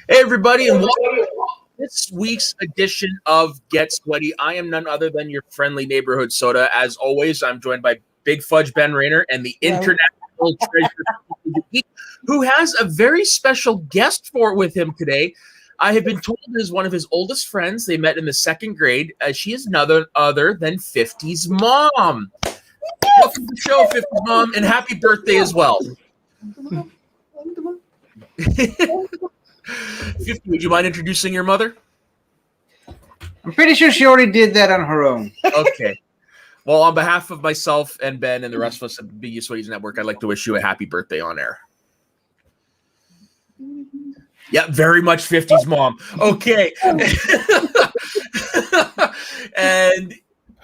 Hey, everybody, and welcome to this week's edition of Get Sweaty. I am none other than your friendly neighborhood soda. As always, I'm joined by Big Fudge Ben Rayner and the international treasure of the week, who has a very special guest with him today. I have been told it is one of his oldest friends. They met in the second grade. She is none other than 50's mom. Welcome to the show, 50's mom, and happy birthday as well. 50, would you mind introducing your mother? I'm pretty sure she already did that on her own. Okay. Well, on behalf of myself and Ben and the rest of us at Big Sweaties Network, I'd like to wish you a happy birthday on air. Yeah, very much 50's mom. Okay. And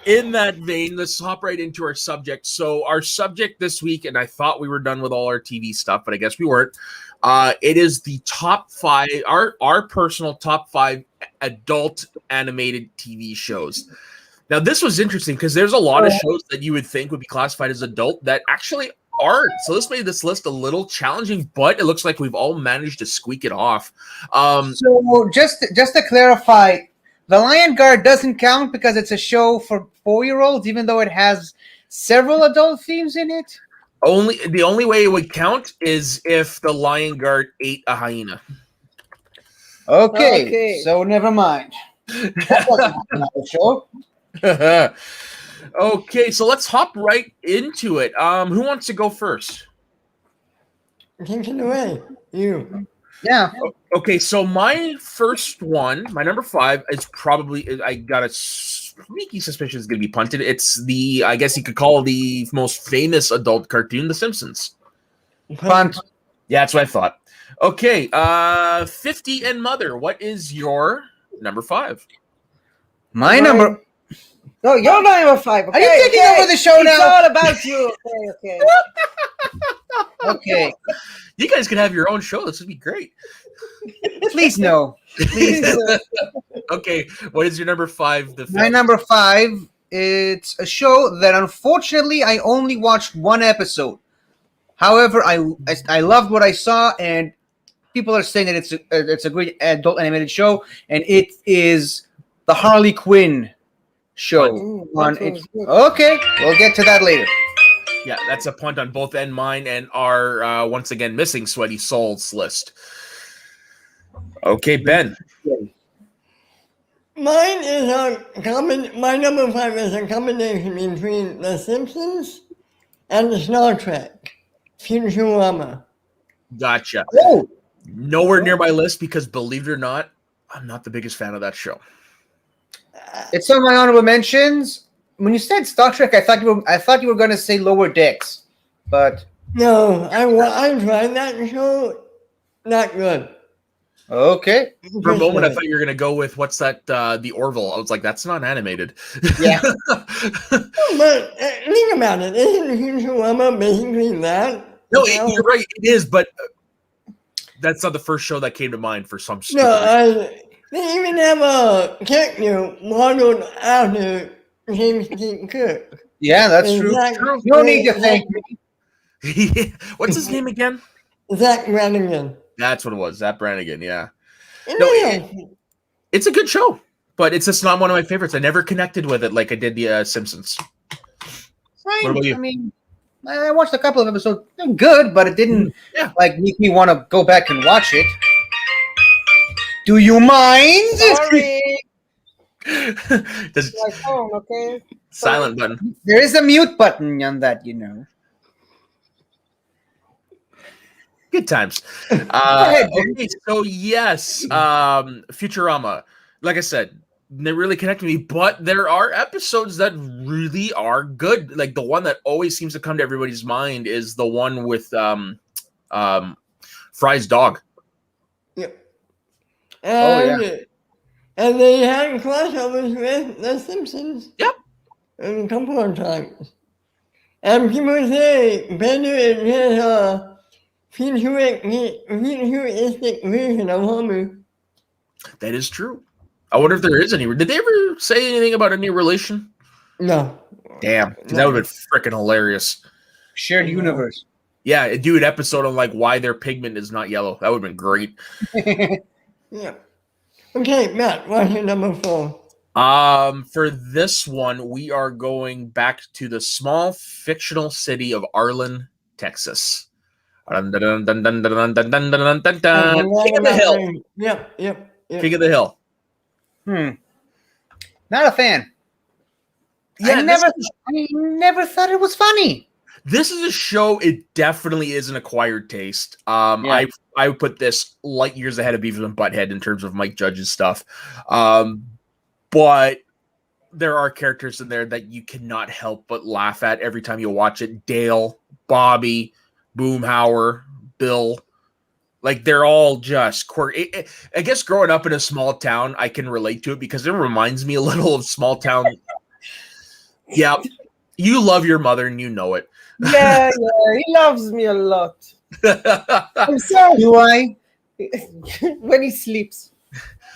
in that vein, let's hop right into our subject. So our subject this week, and I thought we were done with all our TV stuff, but I guess we weren't. It is the top 5, our personal top 5 adult animated TV shows. Now, this was interesting because there's a lot of shows that you would think would be classified as adult that actually aren't. So this made this list a little challenging, but it looks like we've all managed to squeak it off. So just to clarify, The Lion Guard doesn't count because it's a show for 4-year-olds, even though it has several adult themes in it? The only way it would count is if the Lion Guard ate a hyena. Okay. So never mind. That doesn't happen on the show. Okay, so let's hop right into it. Who wants to go first? Take it away. You. Yeah. Okay, so my first one, my number 5, is probably, I got a sneaky suspicion it's going to be punted. It's I guess you could call the most famous adult cartoon, The Simpsons. Punt. Yeah, that's what I thought. Okay, 50 and Mother, what is your number 5? My number... No, you're number 5. Okay, Are you taking over the show now? It's all about you. Okay. Okay. You guys could have your own show. This would be great. Please no. Please no. Okay, what is your number 5? My number 5, it's a show that unfortunately I only watched one episode. However, I loved what I saw, and people are saying that it's a great adult animated show, and it is the Harley Quinn show. Okay, we'll get to that later. Yeah, that's a punt on both mine and our once again missing Sweaty Souls list. Okay, Ben. Mine is my number 5 is a combination between The Simpsons and Star Trek. Futurama. Gotcha. Oh. Nowhere near my list because, believe it or not, I'm not the biggest fan of that show. It's on my honorable mentions. When you said Star Trek, I thought you were going to say Lower Decks, but no, I tried that show. Not good. Okay. For a moment, I thought you were going to go with what's that? The Orville. I was like, that's not animated. Yeah. But think about it. Isn't Futurama basically that? No, you're right. It is, but that's not the first show that came to mind for some. No, they even have a character modeled after James T. Kirk. Yeah, that's true. No need to thank me. What's his name again? Zach Brannigan. That's what it was. Zach Brannigan, yeah. No, it's a good show, but it's just not one of my favorites. I never connected with it like I did the Simpsons. Right. What about you? I mean, I watched a couple of episodes. They're good, but it didn't make me want to go back and watch it. Do you mind? Sorry. My phone, okay? Silent button. There is a mute button on that, you know. Good times. Okay, so yes, Futurama. Like I said, they really connected me, but there are episodes that really are good. Like the one that always seems to come to everybody's mind is the one with Fry's dog. Yep. And they had crossovers with The Simpsons. Yep. A couple of times. And people say Bender is a futuristic version of Homer. That is true. I wonder if there is any. Did they ever say anything about any relation? No. Damn. That would have been freaking hilarious. Shared universe. Yeah, do an episode on like why their pigment is not yellow. That would have been great. Yeah. Okay, Matt, what's your number 4? For this one, we are going back to the small fictional city of Arlen, Texas. King of the Hill. Yep. King of the Hill. Not a fan. Yeah, I never thought it was funny. this is a show. It definitely is an acquired taste. Yeah. I would put this light years ahead of Beavis and Butthead in terms of Mike Judge's stuff. But there are characters in there that you cannot help but laugh at every time you watch it. Dale, Bobby, Boomhauer, Bill. Like, they're all just quirky. I guess growing up in a small town, I can relate to it because it reminds me a little of small town. Yeah, you love your mother and you know it. Yeah, he loves me a lot. I'm sorry. Do I? When he sleeps.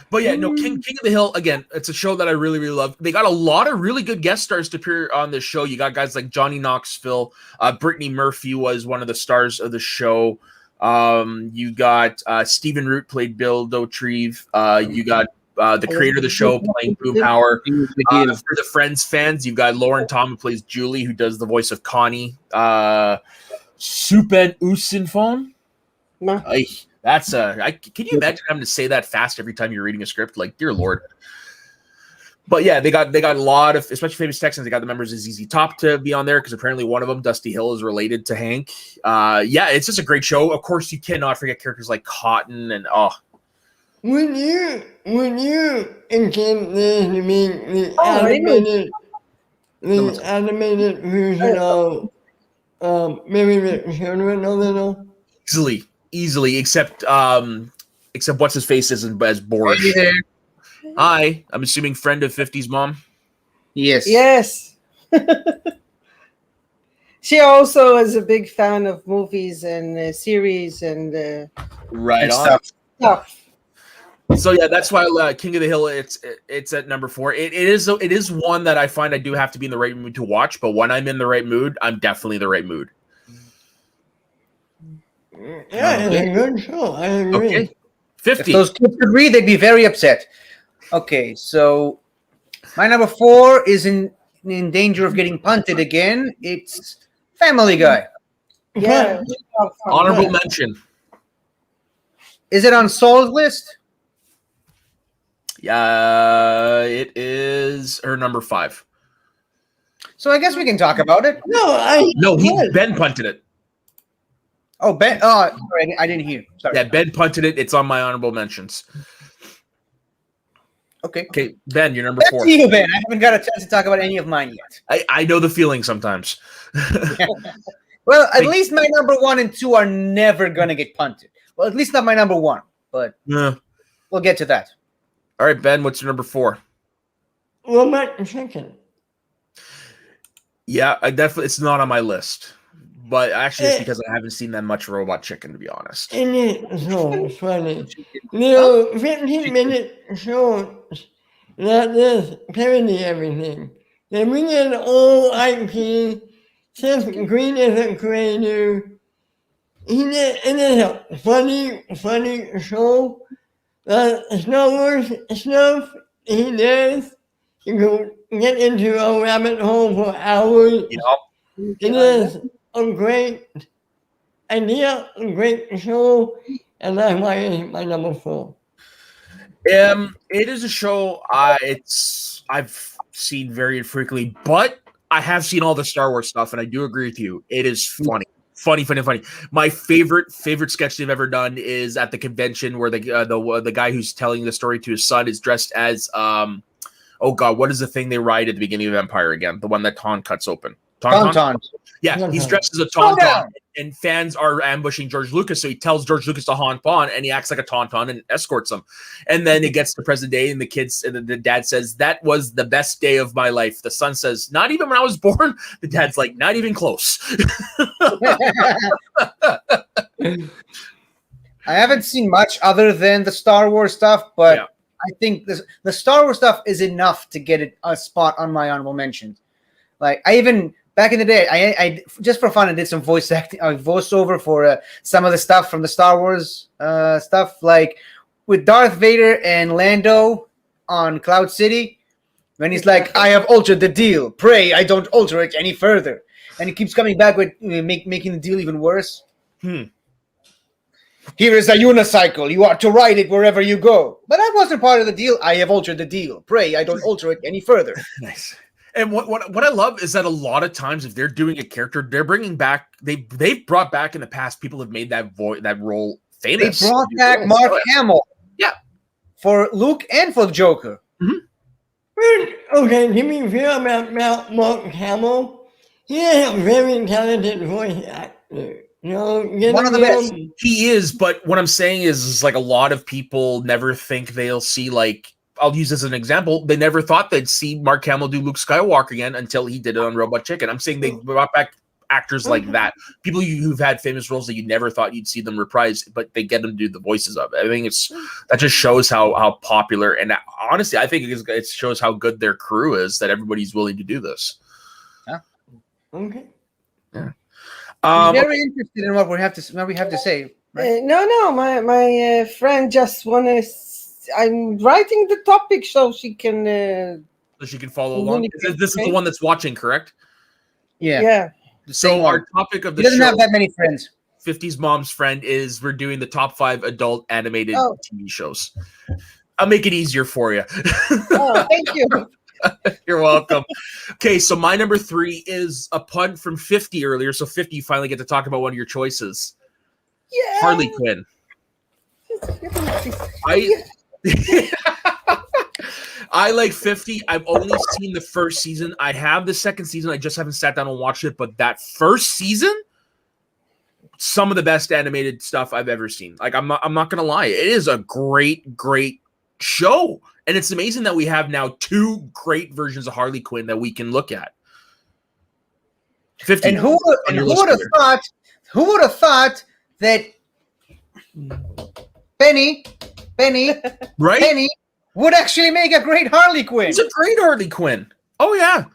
But yeah, no, King of the Hill, again, it's a show that I really, really love. They got a lot of really good guest stars to appear on this show. You got guys like Johnny Knoxville. Brittany Murphy was one of the stars of the show. You got Stephen Root played Bill Dauterive. You got the creator of the show playing Boomhauer. For the Friends fans, you've got Lauren Tom who plays Julie, who does the voice of Connie. Supen Usinphone. No. That's can you imagine having to say that fast every time you're reading a script? Like, dear Lord. But yeah, they got a lot of, especially Famous Texans. They got the members of ZZ Top to be on there because apparently one of them, Dusty Hill, is related to Hank. Yeah, it's just a great show. Of course, you cannot forget characters like Cotton and Would you intend this to be the animated version of maybe the children a little? easily, except what's his face isn't as boring. Hey there. Hi, I'm assuming friend of 50s mom. Yes. She also is a big fan of movies and series and Right on. stuff. So yeah, that's why King of the Hill. It's at number 4. It is one that I find I do have to be in the right mood to watch. But when I'm in the right mood, I'm definitely in the right mood. Yeah, it's a good show. I agree. Okay, 50. If those kids could read, they'd be very upset. Okay, so my number 4 is in danger of getting punted again. It's Family Guy. Yeah. Honorable mention. Is it on Saul's list? Yeah, it is her number 5. So I guess we can talk about it. No, Ben punted it. Oh, Ben. Oh, sorry, I didn't hear. Sorry. Yeah, Ben punted it. It's on my honorable mentions. Okay, Ben, you're number 4. Back to you, Ben. I haven't got a chance to talk about any of mine yet. I know the feeling sometimes. Well, at least my number 1 and 2 are never gonna get punted. Well, at least not my number 1, but Yeah. we'll get to that. All right, Ben, what's your number 4? What about the second? Yeah, I definitely. It's not on my list, but actually, it's because I haven't seen that much Robot Chicken, to be honest. It is so funny. Little 15-minute shows that just parody everything. They bring in old IP. Seth Green is a creator. It is a funny show. Star Wars stuff he does. You can get into a rabbit hole for hours. Yep. It is a great idea, a great show, and that's why it's my number 4. It is a show I've seen very frequently, but I have seen all the Star Wars stuff, and I do agree with you. It is funny. Funny. My favorite sketch they've ever done is at the convention where the guy who's telling the story to his son is dressed as oh god, what is the thing they ride at the beginning of Empire again? The one that Tauntaun cuts open. Tauntaun. Yeah, he's dressed as a Tauntaun, and fans are ambushing George Lucas, so he tells George Lucas to haunt Bond, and he acts like a Tauntaun and escorts him. And then it gets to present day, and the dad says, "That was the best day of my life." The son says, "Not even when I was born." The dad's like, "Not even close." I haven't seen much other than the Star Wars stuff, but I think the Star Wars stuff is enough to get a spot on my honorable mentions. Like, I even back in the day, I just for fun, I did some voiceover for some of the stuff from the Star Wars stuff. Like with Darth Vader and Lando on Cloud City, when he's like, "I have altered the deal. Pray I don't alter it any further," and he keeps coming back with making the deal even worse. Here is a unicycle. You are to ride it wherever you go. But that wasn't part of the deal. I have altered the deal. Pray I don't alter it any further. Nice. And what I love is that a lot of times, if they're doing a character, they're bringing back they've brought back in the past people have made that role famous. They brought back Mark Hamill. Yeah, for Luke and for the Joker. Okay, to be fair about Mark Hamill, he is a very talented voice actor. You know, One of the best. He is, but what I'm saying is like a lot of people never think they'll see, like, I'll use this as an example. They never thought they'd see Mark Hamill do Luke Skywalker again until he did it on Robot Chicken. I'm saying they brought back actors like that, people who've had famous roles that you never thought you'd see them reprise, but they get them to do the voices of it. I think that just shows how popular, and honestly, I think it shows how good their crew is that everybody's willing to do this. Yeah. Okay. Yeah. I'm very interested in what we have to say. Right? No, my friend just wanna. I'm writing the topic so she can. So she can follow along. This is the one that's watching, correct? Yeah. Yeah. So our topic of the show. He doesn't have that many friends. 50's Mom's Friend is we're doing the top 5 adult animated TV shows. I'll make it easier for you. Oh, thank you. You're welcome. Okay, so my number 3 is a punt from 50 earlier. So 50, you finally get to talk about one of your choices. Yeah. Harley Quinn. I like 50. I've only seen the first season. I have the second season. I just haven't sat down and watched it. But that first season, some of the best animated stuff I've ever seen. Like, I'm not gonna lie. It is a great show. And it's amazing that we have now 2 great versions of Harley Quinn that we can look at. 50. And who would have thought that Penny right? Penny would actually make a great Harley Quinn. It's a great Harley Quinn. Oh yeah.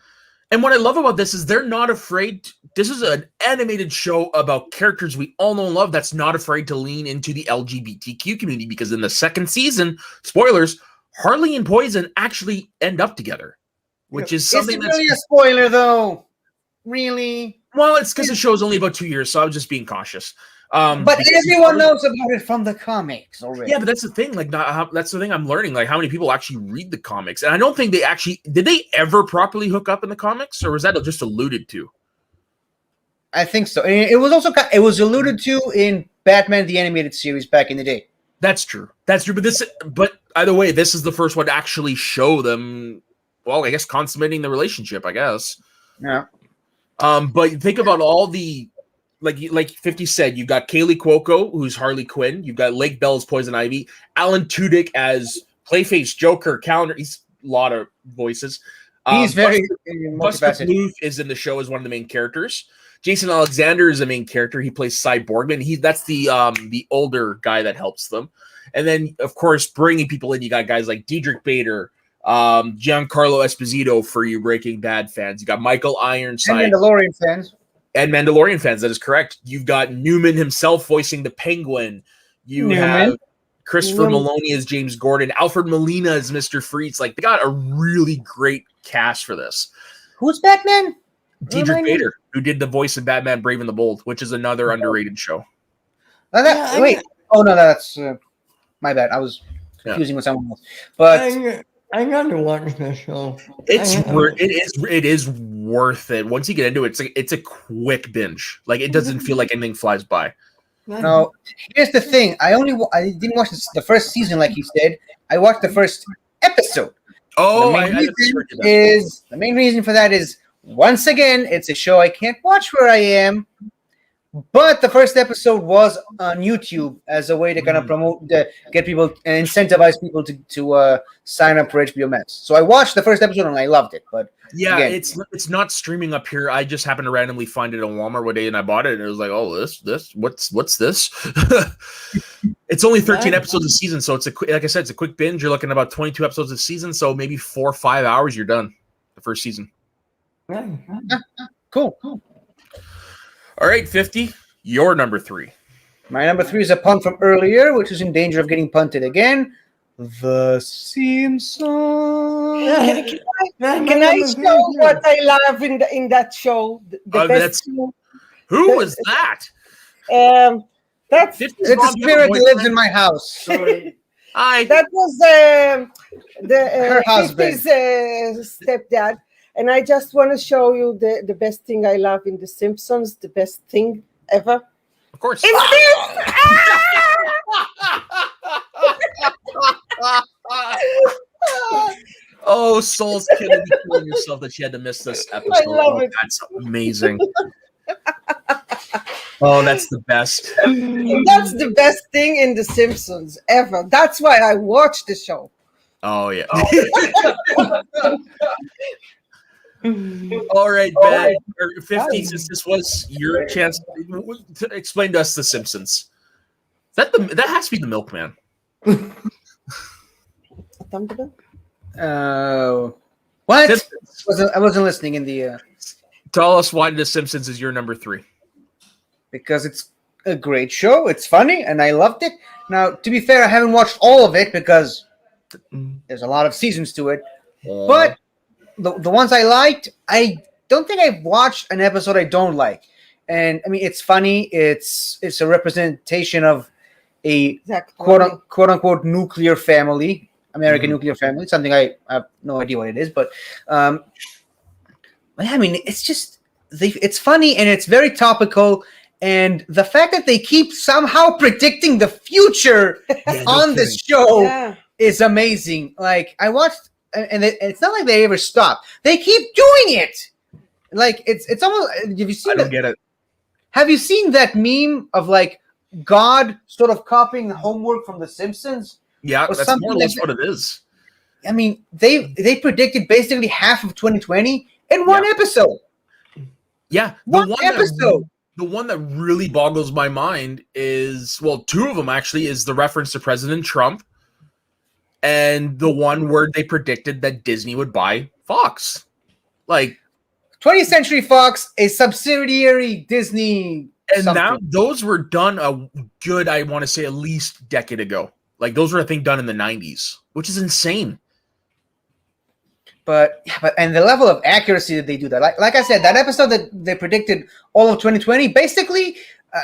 And what I love about this is they're not afraid. This is an animated show about characters we all know and love that's not afraid to lean into the LGBTQ community, because in the second season, spoilers, Harley and Poison actually end up together, which is something that's really a spoiler, though. Really? Well, it's because the show's only about 2 years, so I was just being cautious. But everyone knows about it from the comics already. Yeah, but that's the thing. Like, that's the thing I'm learning. Like, how many people actually read the comics? And I don't think did they ever properly hook up in the comics, or was that just alluded to? I think so. It was also alluded to in Batman the Animated Series back in the day. That's true. But either way, this is the first one to actually show them. Well, I guess consummating the relationship. I guess. Yeah. But think about all the. Like 50 said, you've got Kaylee Cuoco, who's Harley Quinn. You've got Lake Bell as Poison Ivy. Alan Tudyk as Clayface, Joker, Calendar. He's a lot of voices. He's very Buster Bluth is in the show as one of the main characters. Jason Alexander is the main character. He plays Cy Borgman. That's the older guy that helps them. And then, of course, bringing people in, you got guys like Diedrich Bader, Giancarlo Esposito for you Breaking Bad fans. You got Michael Ironside. And Mandalorian fans. And Mandalorian fans, that is correct. You've got Newman himself voicing the Penguin. You have Christopher Maloney as James Gordon. Alfred Molina as Mr. Freeze. Like, they got a really great cast for this. Who's Batman? Diedrich Bader, who did the voice of Batman Brave and the Bold, which is another underrated show. Wait. Oh, no, that's my bad. I was confusing with someone else. But I gotta watch this show. It is worth it. Once you get into it, it's a quick binge. Like, it doesn't feel like anything flies by. No, here's the thing. I didn't watch the first season, like you said. I watched the first episode. Oh, the main reason for that is, once again, it's a show I can't watch where I am. But the first episode was on YouTube as a way to kind of promote, get people and incentivize people to sign up for HBO Max. So I watched the first episode and I loved it. But yeah, again, it's not streaming up here. I just happened to randomly find it on Walmart one day and I bought it and it was like, oh, what's this? It's only 13 episodes a season, so like I said, it's a quick binge. You're looking at about 22 episodes a season, so maybe 4 or 5 hours you're done the first season. Cool. All right, 50, your number 3. My number 3 is a pun from earlier, which is in danger of getting punted again. The Simpsons. Can I show what I love in that show? The best. Who was that? That's it's a spirit that lives in my house. Sorry. Hi. That was her husband, stepdad, and I just want to show you the best thing I love in The Simpsons. The best thing ever. Of course. Is this? Oh, Soul's killing yourself that she had to miss this episode. I love it. That's amazing. Oh, that's the best. That's the best thing in The Simpsons ever. That's why I watch the show. Oh, yeah. All right, Ben. 50, since this was your chance to explain to us The Simpsons. That has to be the Milkman. What? I wasn't listening in the... Tell us why The Simpsons is your number 3. Because it's a great show. It's funny, and I loved it. Now, to be fair, I haven't watched all of it because there's a lot of seasons to it. But the ones I liked, I don't think I've watched an episode I don't like. And, I mean, it's funny. It's a representation of a quote-unquote nuclear family, American nuclear family, something I have no idea what it is. But, I mean, it's just... it's funny, and it's very topical. And the fact that they keep somehow predicting the future on this show is amazing. Like, I watched, and it's not like they ever stop. They keep doing it. Like, it's almost. Have you seen? I don't get it. Have you seen that meme of like God sort of copying the homework from The Simpsons? Yeah, that's more or less what it is. I mean, they predicted basically half of 2020 in one episode. Yeah, the one that really boggles my mind is, well, 2 of them actually, is the reference to President Trump and the one where they predicted that Disney would buy Fox. Like 20th Century Fox, a subsidiary Disney. And now those were done a good, I want to say, at least a decade ago. Like those were, I think, done in the 90s, which is insane. But and the level of accuracy that they do that, like I said, that episode that they predicted all of 2020, basically,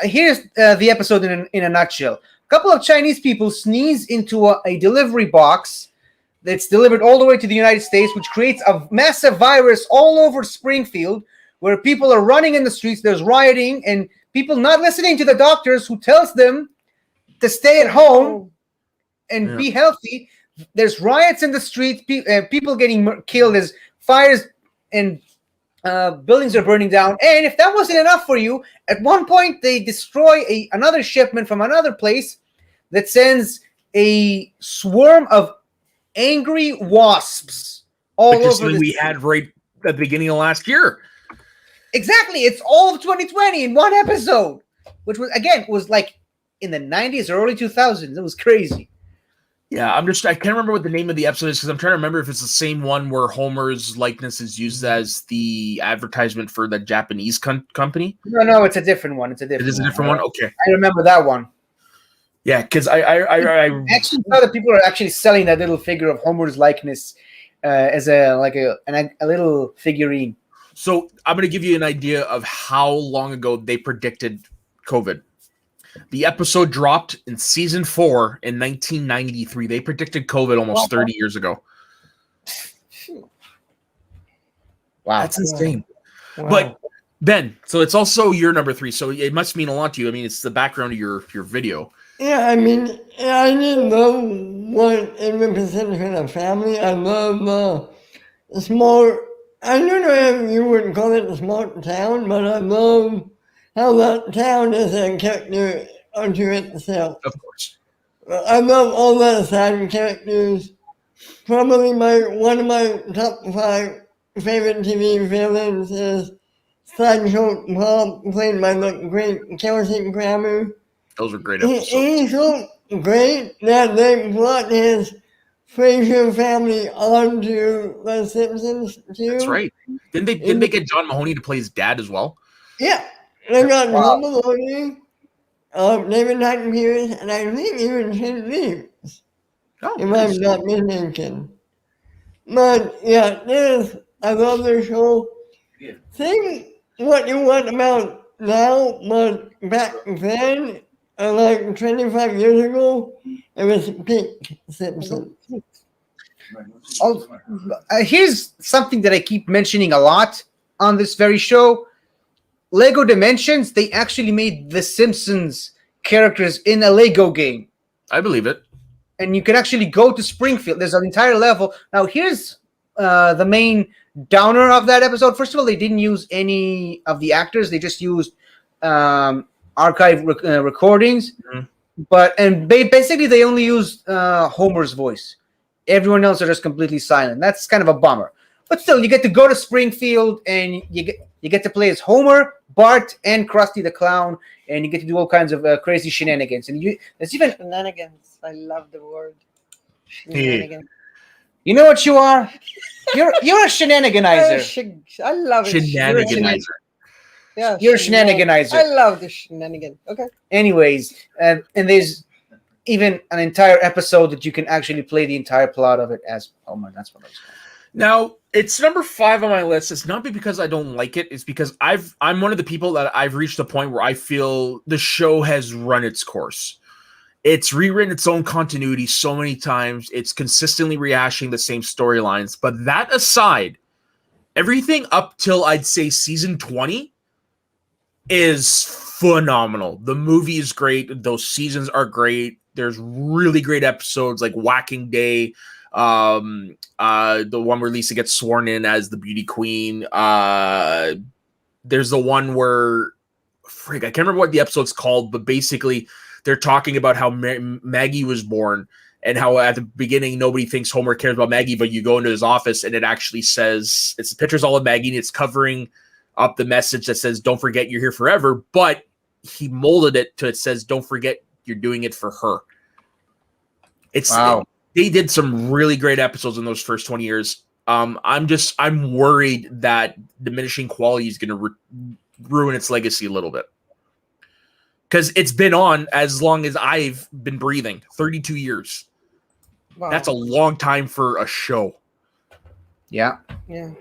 here's the episode in a nutshell. A couple of Chinese people sneeze into a delivery box that's delivered all the way to the United States, which creates a massive virus all over Springfield, where people are running in the streets, there's rioting, and people not listening to the doctors who tells them to stay at home and be healthy. There's riots in the streets, people getting killed, there's fires, and buildings are burning down. And if that wasn't enough for you, at one point they destroy another shipment from another place that sends a swarm of angry wasps all over the we had right at the beginning of last year. Exactly. It's all of 2020 in one episode, which was like in the 90s or early 2000s. It was crazy. Yeah, I can't remember what the name of the episode is because I'm trying to remember if it's the same one where Homer's likeness is used as the advertisement for the Japanese company. No, it's a different one. It is a different one? Okay. I remember that one. Yeah, because I actually saw that people are actually selling that little figure of Homer's likeness as a little figurine. So I'm going to give you an idea of how long ago they predicted COVID. The episode dropped in season 4 in 1993. They predicted COVID almost 30 years ago. Wow. That's insane. Wow. But Ben, so it's also your number 3. So it must mean a lot to you. I mean, it's the background of your video. Yeah, I mean, I didn't know what it represented for the family. I love the small, I don't know if you would call it a small town, but I love how that town is a character unto itself. Of course. I love all the side characters. Probably one of my top 5 favorite TV villains is Sideshow Bob, played by the great Kelsey Grammer. Those were great episodes. He's so great that they brought his Fraser family onto The Simpsons too. That's right. Didn't they get John Mahoney to play his dad as well? Yeah. They got John Mahoney. David Nathan Pierce, and I think even St. Reeves, Oh, if nice. I'm not mistaken. But yeah, I love the show. Think what you want about now, but back then, like 25 years ago, it was peak Simpsons. Here's something that I keep mentioning a lot on this very show. Lego Dimensions, they actually made the Simpsons characters in a Lego game. I believe it. And you can actually go to Springfield. There's an entire level. Now, here's the main downer of that episode. First of all, they didn't use any of the actors. They just used archive recordings. Mhm. Basically, they only used Homer's voice. Everyone else are just completely silent. That's kind of a bummer. But still, you get to go to Springfield, and you get to play as Homer, Bart, and Krusty the Clown, and you get to do all kinds of crazy shenanigans. And there's even Shenanigans. I love the word. Hey. Shenanigans. you know what you are. You're a shenaniganizer. I love it. Shenaniganizer. Yeah, You're a shenaniganizer. I love the shenanigan. Okay. Anyways, and there's even an entire episode that you can actually play the entire plot of it as Homer. That's what I was saying. Now, it's number 5 on my list. It's not because I don't like it. It's because I'm one of the people that I've reached a point where I feel the show has run its course. It's rewritten its own continuity so many times. It's consistently rehashing the same storylines. But that aside, everything up till I'd say season 20 is phenomenal. The movie is great. Those seasons are great. There's really great episodes like Whacking Day, the one where Lisa gets sworn in as the beauty queen. There's the one where I can't remember what the episode's called, but basically they're talking about how Maggie was born and how at the beginning nobody thinks Homer cares about Maggie, but you go into his office and it actually says it's the pictures all of Maggie and it's covering up the message that says don't forget you're here forever, but he molded it to it says don't forget you're doing it for her. Wow. They did some really great episodes in those first 20 years. I'm worried that diminishing quality is going to ruin its legacy a little bit. Because it's been on as long as I've been breathing, 32 years. Wow. That's a long time for a show. Yeah. Yeah.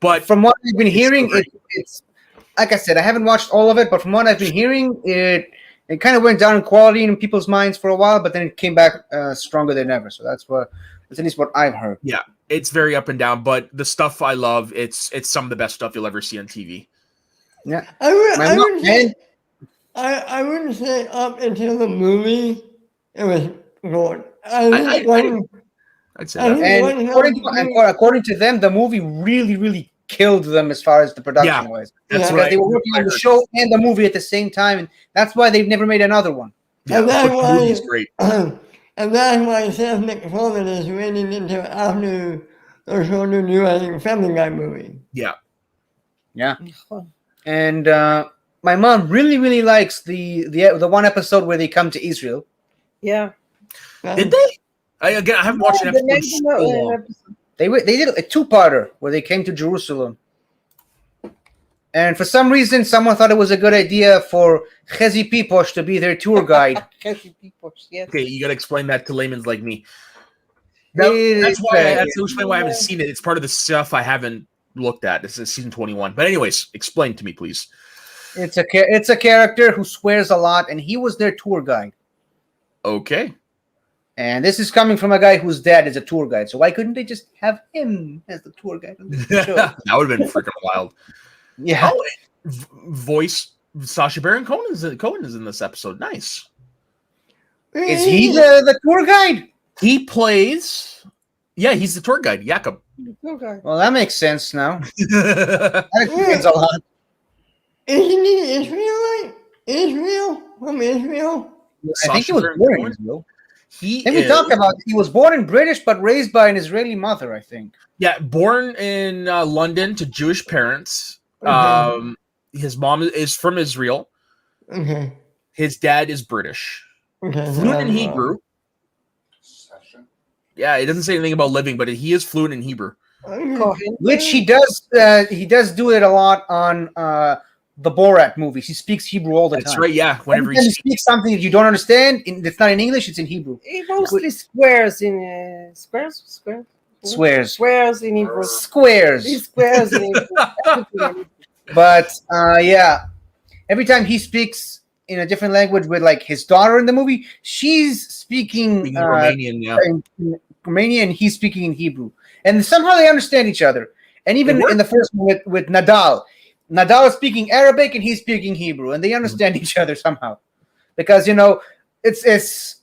But from what I've been hearing, great. it's like I said, I haven't watched all of it, but from what I've been hearing, it kind of went down in quality in people's minds for a while, but then it came back stronger than ever. So that's at least what I've heard. Yeah, it's very up and down, but the stuff I love, it's some of the best stuff you'll ever see on TV. Yeah. I wouldn't say up until the movie, it was good. I'd say that. And according to them, the movie really, really killed them as far as the production was. That's because they were working on the show and the movie at the same time, and that's why they've never made another one. Yeah, and that's the movie's great. And that's why Seth MacFarlane is waiting into after the show the new Family Guy movie. Yeah. Yeah. And my mom really, really likes the one episode where they come to Israel. Yeah. Did they? I haven't watched an episode. So long. They did a 2-parter where they came to Jerusalem. And for some reason, someone thought it was a good idea for Chezi Piposh to be their tour guide. Chezi Piposh, yes. Okay, you got to explain that to layman's like me. That's why I haven't seen it. It's part of the stuff I haven't looked at. This is season 21. But anyways, explain to me, please. It's a character who swears a lot, and he was their tour guide. Okay. And this is coming from a guy whose dad is a tour guide. So why couldn't they just have him as the tour guide on the show? That would have been freaking wild. Yeah. Oh, voice Sacha Baron Cohen is in this episode. Nice. Is he the tour guide? He plays. Yeah, he's the tour guide, Jakob. Okay. Well, that makes sense now. That explains a lot. Isn't he Israelite? Israel? From Israel? I think he was born in Israel. We talked about he was born in British but raised by an Israeli mother, I think. Yeah, born in London to Jewish parents. His mom is from Israel. Okay. His dad is British. Okay. Fluent in Hebrew. Yeah, it doesn't say anything about living, but he is fluent in Hebrew. Which he does do it a lot on the Borat movies. He speaks Hebrew all the time. That's right. Yeah. Whenever Every time he speaks something that you don't understand, that's not in English, it's in Hebrew. He mostly swears in squares in Hebrew. He Squares. squares in Hebrew. Everything. But yeah, every time he speaks in a different language with like his daughter in the movie, she's speaking Romanian, yeah. in Romanian, and he's speaking in Hebrew, and somehow they understand each other. And even in the first one with Nadal is speaking Arabic and he's speaking Hebrew, and they understand each other somehow, because it's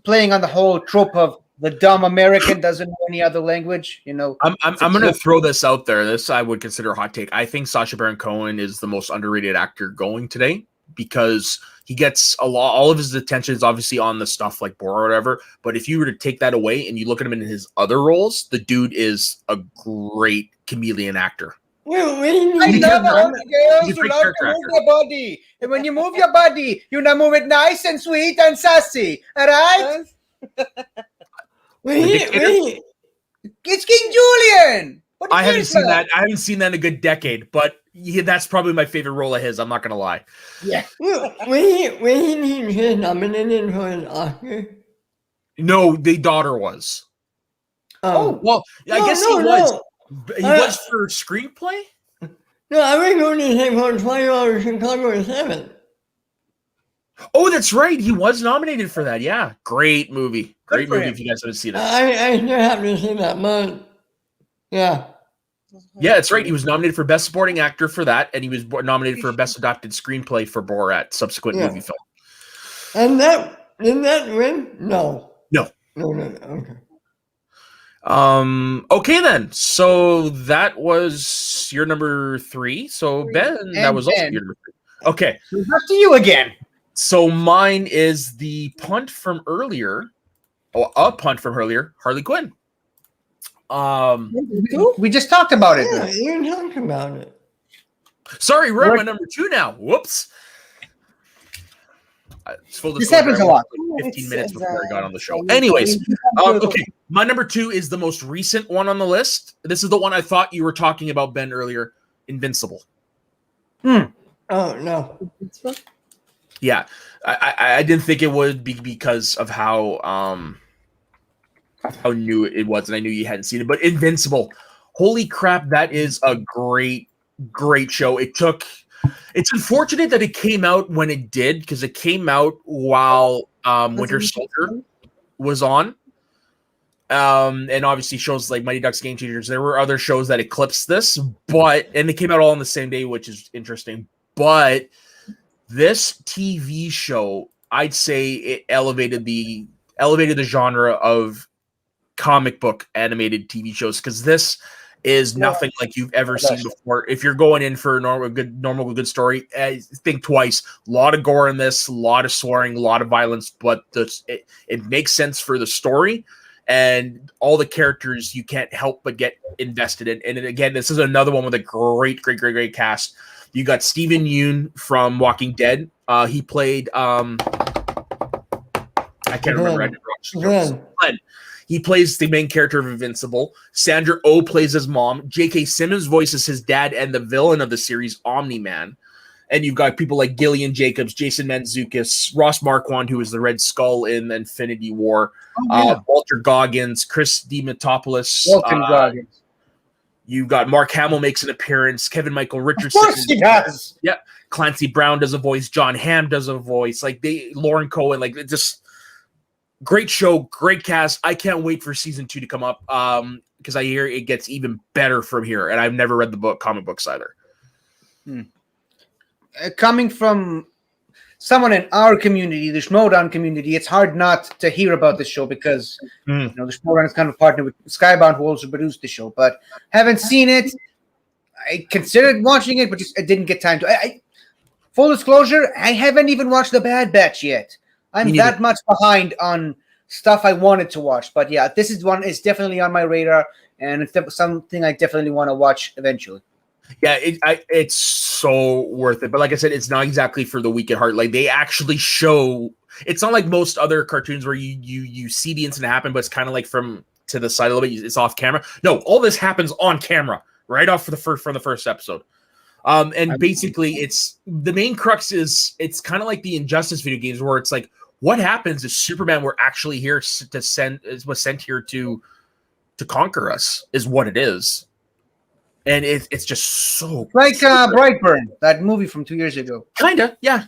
playing on the whole trope of the dumb American doesn't know any other language. I'm going to throw this out there. This I would consider a hot take. I think Sacha Baron Cohen is the most underrated actor going today, because he gets all of his attention is obviously on the stuff like Borat or whatever. But if you were to take that away and you look at him in his other roles, the dude is a great chameleon actor. I love all the girls who love to move their body. And when you move your body, you now move it nice and sweet and sassy. All right? It's King Julian. I haven't seen that. I haven't seen that in a good decade, but that's probably my favorite role of his. I'm not going to lie. Yeah. When he nominated for an Oscar? No, the daughter was. Oh, well, I guess he was. He was for screenplay? No, I was going to say for 20 Hours Chicago 7. Oh, that's right. He was nominated for that. Yeah. Great movie. Great movie if you guys haven't seen it. I still have to see that, but yeah. Yeah, that's right. He was nominated for Best Supporting Actor for that, and he was nominated for Best Adapted Screenplay for Borat, subsequent movie film. And didn't that win? No. Okay. Okay then. So that was your number 3. So Ben, that was also your number 3. Okay. Up to you again. So mine is the punt from earlier. Oh, a punt from earlier, Harley Quinn. We just talked about it. Yeah, you talked about it. Sorry, we're at my number 2 now. Whoops. This happens a lot. 15 minutes before I got on the show. Anyways, okay. My number 2 is the most recent one on the list. This is the one I thought you were talking about, Ben, earlier. Invincible. Oh, no. Yeah. I didn't think it would be because of how new it was, and I knew you hadn't seen it. But Invincible, holy crap, that is a great show. It's unfortunate that it came out when it did, because it came out while Winter Soldier was on. And obviously shows like Mighty Ducks Game Changers. There were other shows that eclipsed this, and they came out all on the same day, which is interesting. But this TV show, I'd say it elevated the genre of comic book animated TV shows, because this is nothing like you've ever seen before. If you're going in for a normal good story, think twice. A lot of gore in this, a lot of swearing, a lot of violence, but it makes sense for the story, and all the characters you can't help but get invested in. And again, this is another one with a great cast. You got Steven Yeun from Walking Dead. He played I can't remember. Glenn. He plays the main character of Invincible. Sandra Oh plays his mom. J.K. Simmons voices his dad and the villain of the series, Omni-Man. And you've got people like Gillian Jacobs, Jason Mantzoukas, Ross Marquand, who is the Red Skull in Infinity War, Walter Goggins, Chris DiMatopoulos. Goggins. You got Mark Hamill makes an appearance. Kevin Michael Richardson. Of course he does. Yeah. Clancy Brown does a voice. John Hamm does a voice. Lauren Cohen, it just great show, great cast. I can't wait for season 2 to come up because I hear it gets even better from here. And I've never read the comic books either. Coming from someone in our community, the Schmodown community, it's hard not to hear about this show because the Schmodown is kind of partnered with Skybound, who also produced the show. But haven't seen it. I considered watching it, but I didn't get time to. Full disclosure, I haven't even watched The Bad Batch yet. I'm that much behind on stuff I wanted to watch. But yeah, this is one is definitely on my radar, and it's something I definitely want to watch eventually. Yeah, it's so worth it. But like I said, it's not exactly for the weak at heart. Like they actually show. It's not like most other cartoons where you see the incident happen, but it's kind of like from to the side a little bit. It's off camera. No, all this happens on camera right off from the first episode. And basically, it's the main crux is it's kind of like the Injustice video games where it's like, what happens if Superman were actually here was sent here to conquer us? Is what it is, and it's just so Like Brightburn, that movie from 2 years ago. Kinda, yeah,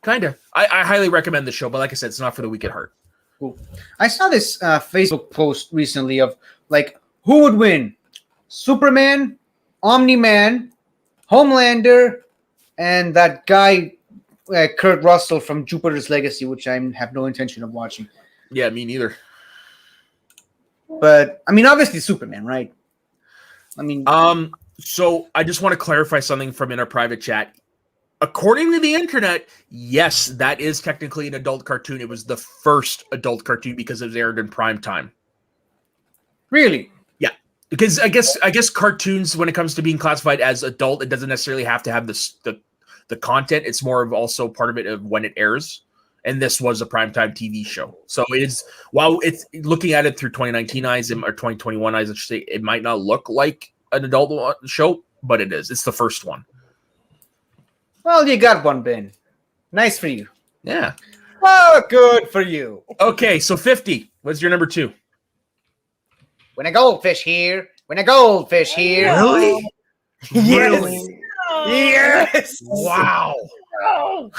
kinda. I highly recommend the show, but like I said, it's not for the weak at heart. Cool. I saw this Facebook post recently of like who would win, Superman, Omni-Man, Homelander, and that guy Kurt Russell from Jupiter's Legacy, which I have no intention of watching. Yeah, me neither. But I mean, obviously Superman, right? I mean, so I just want to clarify something from in our private chat. According to the internet, yes, that is technically an adult cartoon. It was the first adult cartoon because it was aired in prime time. really? Yeah, because I guess cartoons, when it comes to being classified as adult, it doesn't necessarily have to have the content. It's more of also part of it of when it airs. And this was a primetime TV show. So it is, while it's looking at it through 2019 eyes or 2021 eyes, I should say, it might not look like an adult show, but it is. It's the first one. Well, you got one, Ben. Nice for you. Yeah. Oh, good for you. Okay, so 50. What's your number 2? When a goldfish here. When a goldfish here. Really? Yes. Yes. Wow. Oh,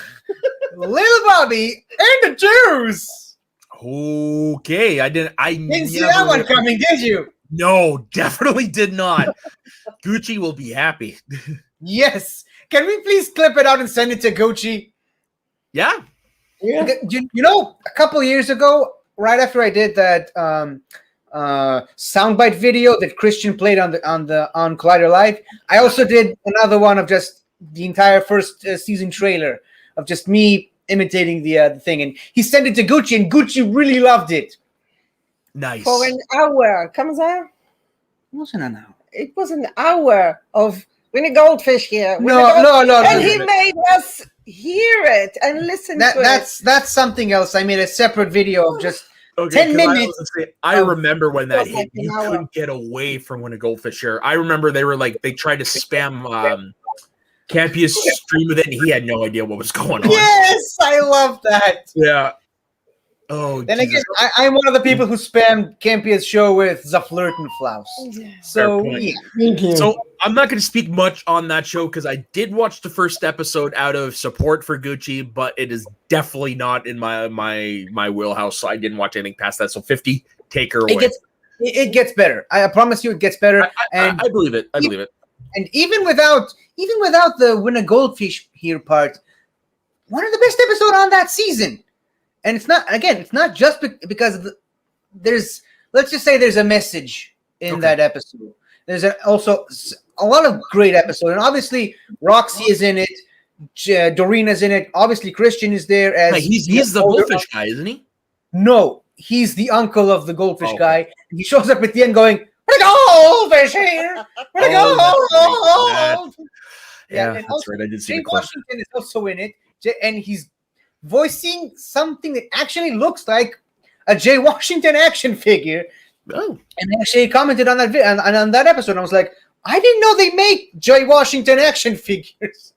Little Bobby and the Jews. Okay, I didn't See that one coming, did you? No, definitely did not. Gucci will be happy. Yes. Can we please clip it out and send it to Gucci? Yeah. Yeah. You know, a couple years ago, right after I did that soundbite video that Christian played on Collider Live, I also did another one of just the entire first season trailer of just me imitating the thing, and he sent it to Gucci, and Gucci really loved it. Nice. for an hour. Comes out. It wasn't an hour. It was an hour of when a goldfish here. No. And he made us hear it and listen to it. That's something else. I made a separate video of just Okay, 10 'cause minutes. I remember when that Like hit. an You hour. couldn't get away from When a Goldfish here. I remember they tried to spam Campia's stream with it, and he had no idea what was going on. Yes, I love that. Yeah. Oh, Then Jesus. again, I'm one of the people who spammed Campia's show with the Flirtenflaus. So, Fair point. yeah. Thank you. So I'm not going to speak much on that show because I did watch the first episode out of support for Gucci, but it is definitely not in my wheelhouse. So I didn't watch anything past that. So 50, take her away. It gets better. I promise you, it gets better. I believe it. I believe it. And even without the When a Goldfish here part, one of the best episodes on that season. And it's not just because there's, let's just say there's a message in that episode. There's also a lot of great episodes. And obviously Roxy is in it. Doreena's in it. Obviously Christian is there as He's the goldfish guy, isn't he? No, he's the uncle of the goldfish Okay. guy. And he shows up at the end going, "Where'd the goldfish here? Where'd the gold?" Yeah, and that's also, right. I did see Jay the clip. Washington is also in it, and he's voicing something that actually looks like a Jay Washington action figure. Oh, And actually commented on that and on that episode. And I was like, I didn't know they make Jay Washington action figures.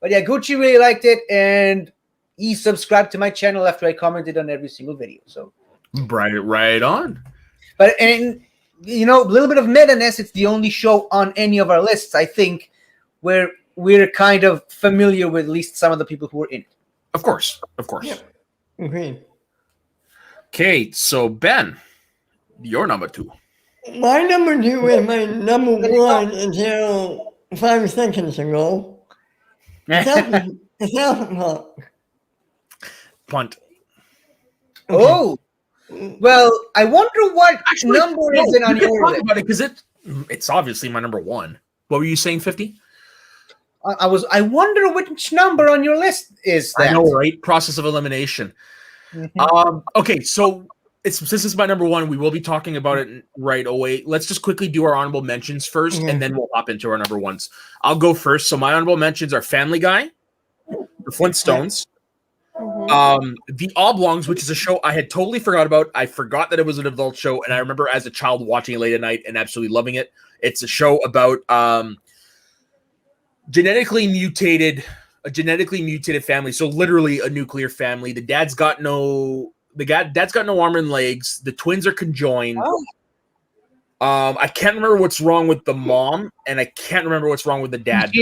But yeah, Gucci really liked it, and he subscribed to my channel after I commented on every single video. So right on. But and you know, a little bit of meta-ness. It's the only show on any of our lists, I think, where we're kind of familiar with at least some of the people who were in it. Of course. Yeah. Okay. Okay, so Ben, your number 2. My number 2 is my number 1 until 5 seconds ago. South Park. Punt. Oh, well, I wonder what number is it on your list? About it because it's obviously my number 1. What were you saying? 50? I wonder which number on your list is that. I know, right? Process of elimination. Mhm. Okay, so since this is my number 1, we will be talking about it right away. Let's just quickly do our honorable mentions first, and then we'll hop into our number 1s. I'll go first. So my honorable mentions are Family Guy, The Flintstones, The Oblongs, which is a show I had totally forgot about. I forgot that it was an adult show, and I remember as a child watching it late at night and absolutely loving it. It's a show about genetically mutated family. So literally a nuclear family. Dad's got no arm and legs. The twins are conjoined. Oh. I can't remember what's wrong with the mom, and I can't remember what's wrong with the dad.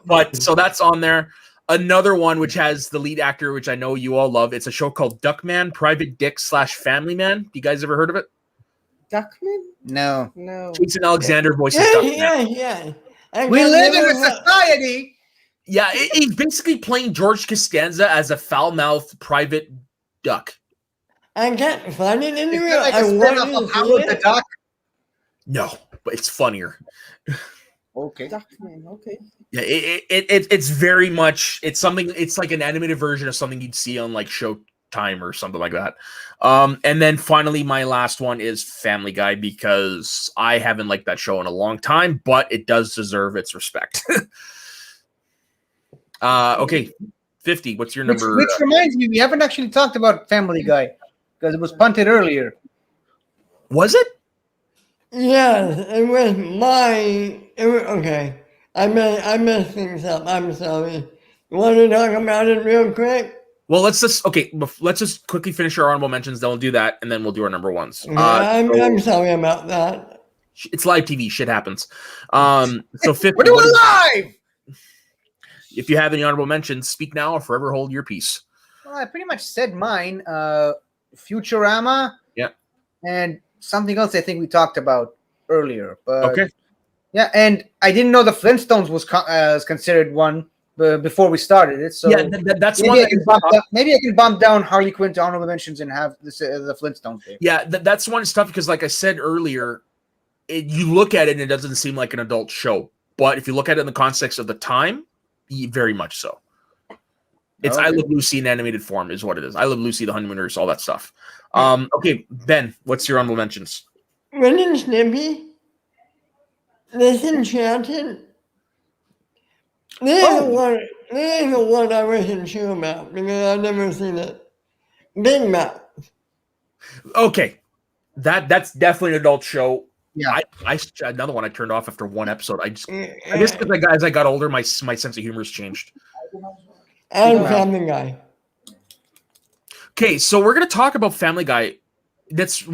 But so that's on there. Another one which has the lead actor, which I know you all love. It's a show called Duckman, Private Dick / Family Man. You guys ever heard of it? Duckman? No. Jason Alexander voices Duckman. Yeah. We live in a society. Yeah, he's basically playing George Costanza as a foul-mouthed private duck. I can't find it Is anywhere. it like a spin-off of Howard the Duck? No, but it's funnier. Okay. Duckman, okay. Yeah, it's very much it's like an animated version of something you'd see on like Showtime or something like that. And then finally my last one is Family Guy, because I haven't liked that show in a long time, but it does deserve its respect. Okay, 50. What's your number? Which reminds me, we haven't actually talked about Family Guy because it was punted earlier. Was it? Yes, it was okay. I messed things up. I'm sorry. You want to talk about it real quick? Well, let's just quickly finish our honorable mentions. Then we'll do that, and then we'll do our number ones. I'm sorry about that. It's live TV. Shit happens. So 50. We're doing live. If you have any honorable mentions, speak now or forever hold your peace. Well, I pretty much said mine. Futurama. Yeah. And something else I think we talked about earlier. But okay. Yeah, and I didn't know the Flintstones was considered one before we started it. So yeah, that's maybe one. Maybe I can bump down Harley Quinn to honorable mentions and have the Flintstones there. Yeah, that's one stuff because, like I said earlier, you look at it and it doesn't seem like an adult show, but if you look at it in the context of the time, very much so. It's I Love Lucy in animated form is what it is. I Love Lucy, The Honeymooners, all that stuff. Okay, Ben, what's your honorable mentions? Ren and Snippy, Disenchanted. This is the one I wasn't sure about because I've never seen it. Big Mouth. Okay, that's definitely an adult show. Yeah, I another one I turned off after one episode. I guess because as I got older, my sense of humor has changed. And Family Guy. Okay, so we're gonna talk about Family Guy. I guess it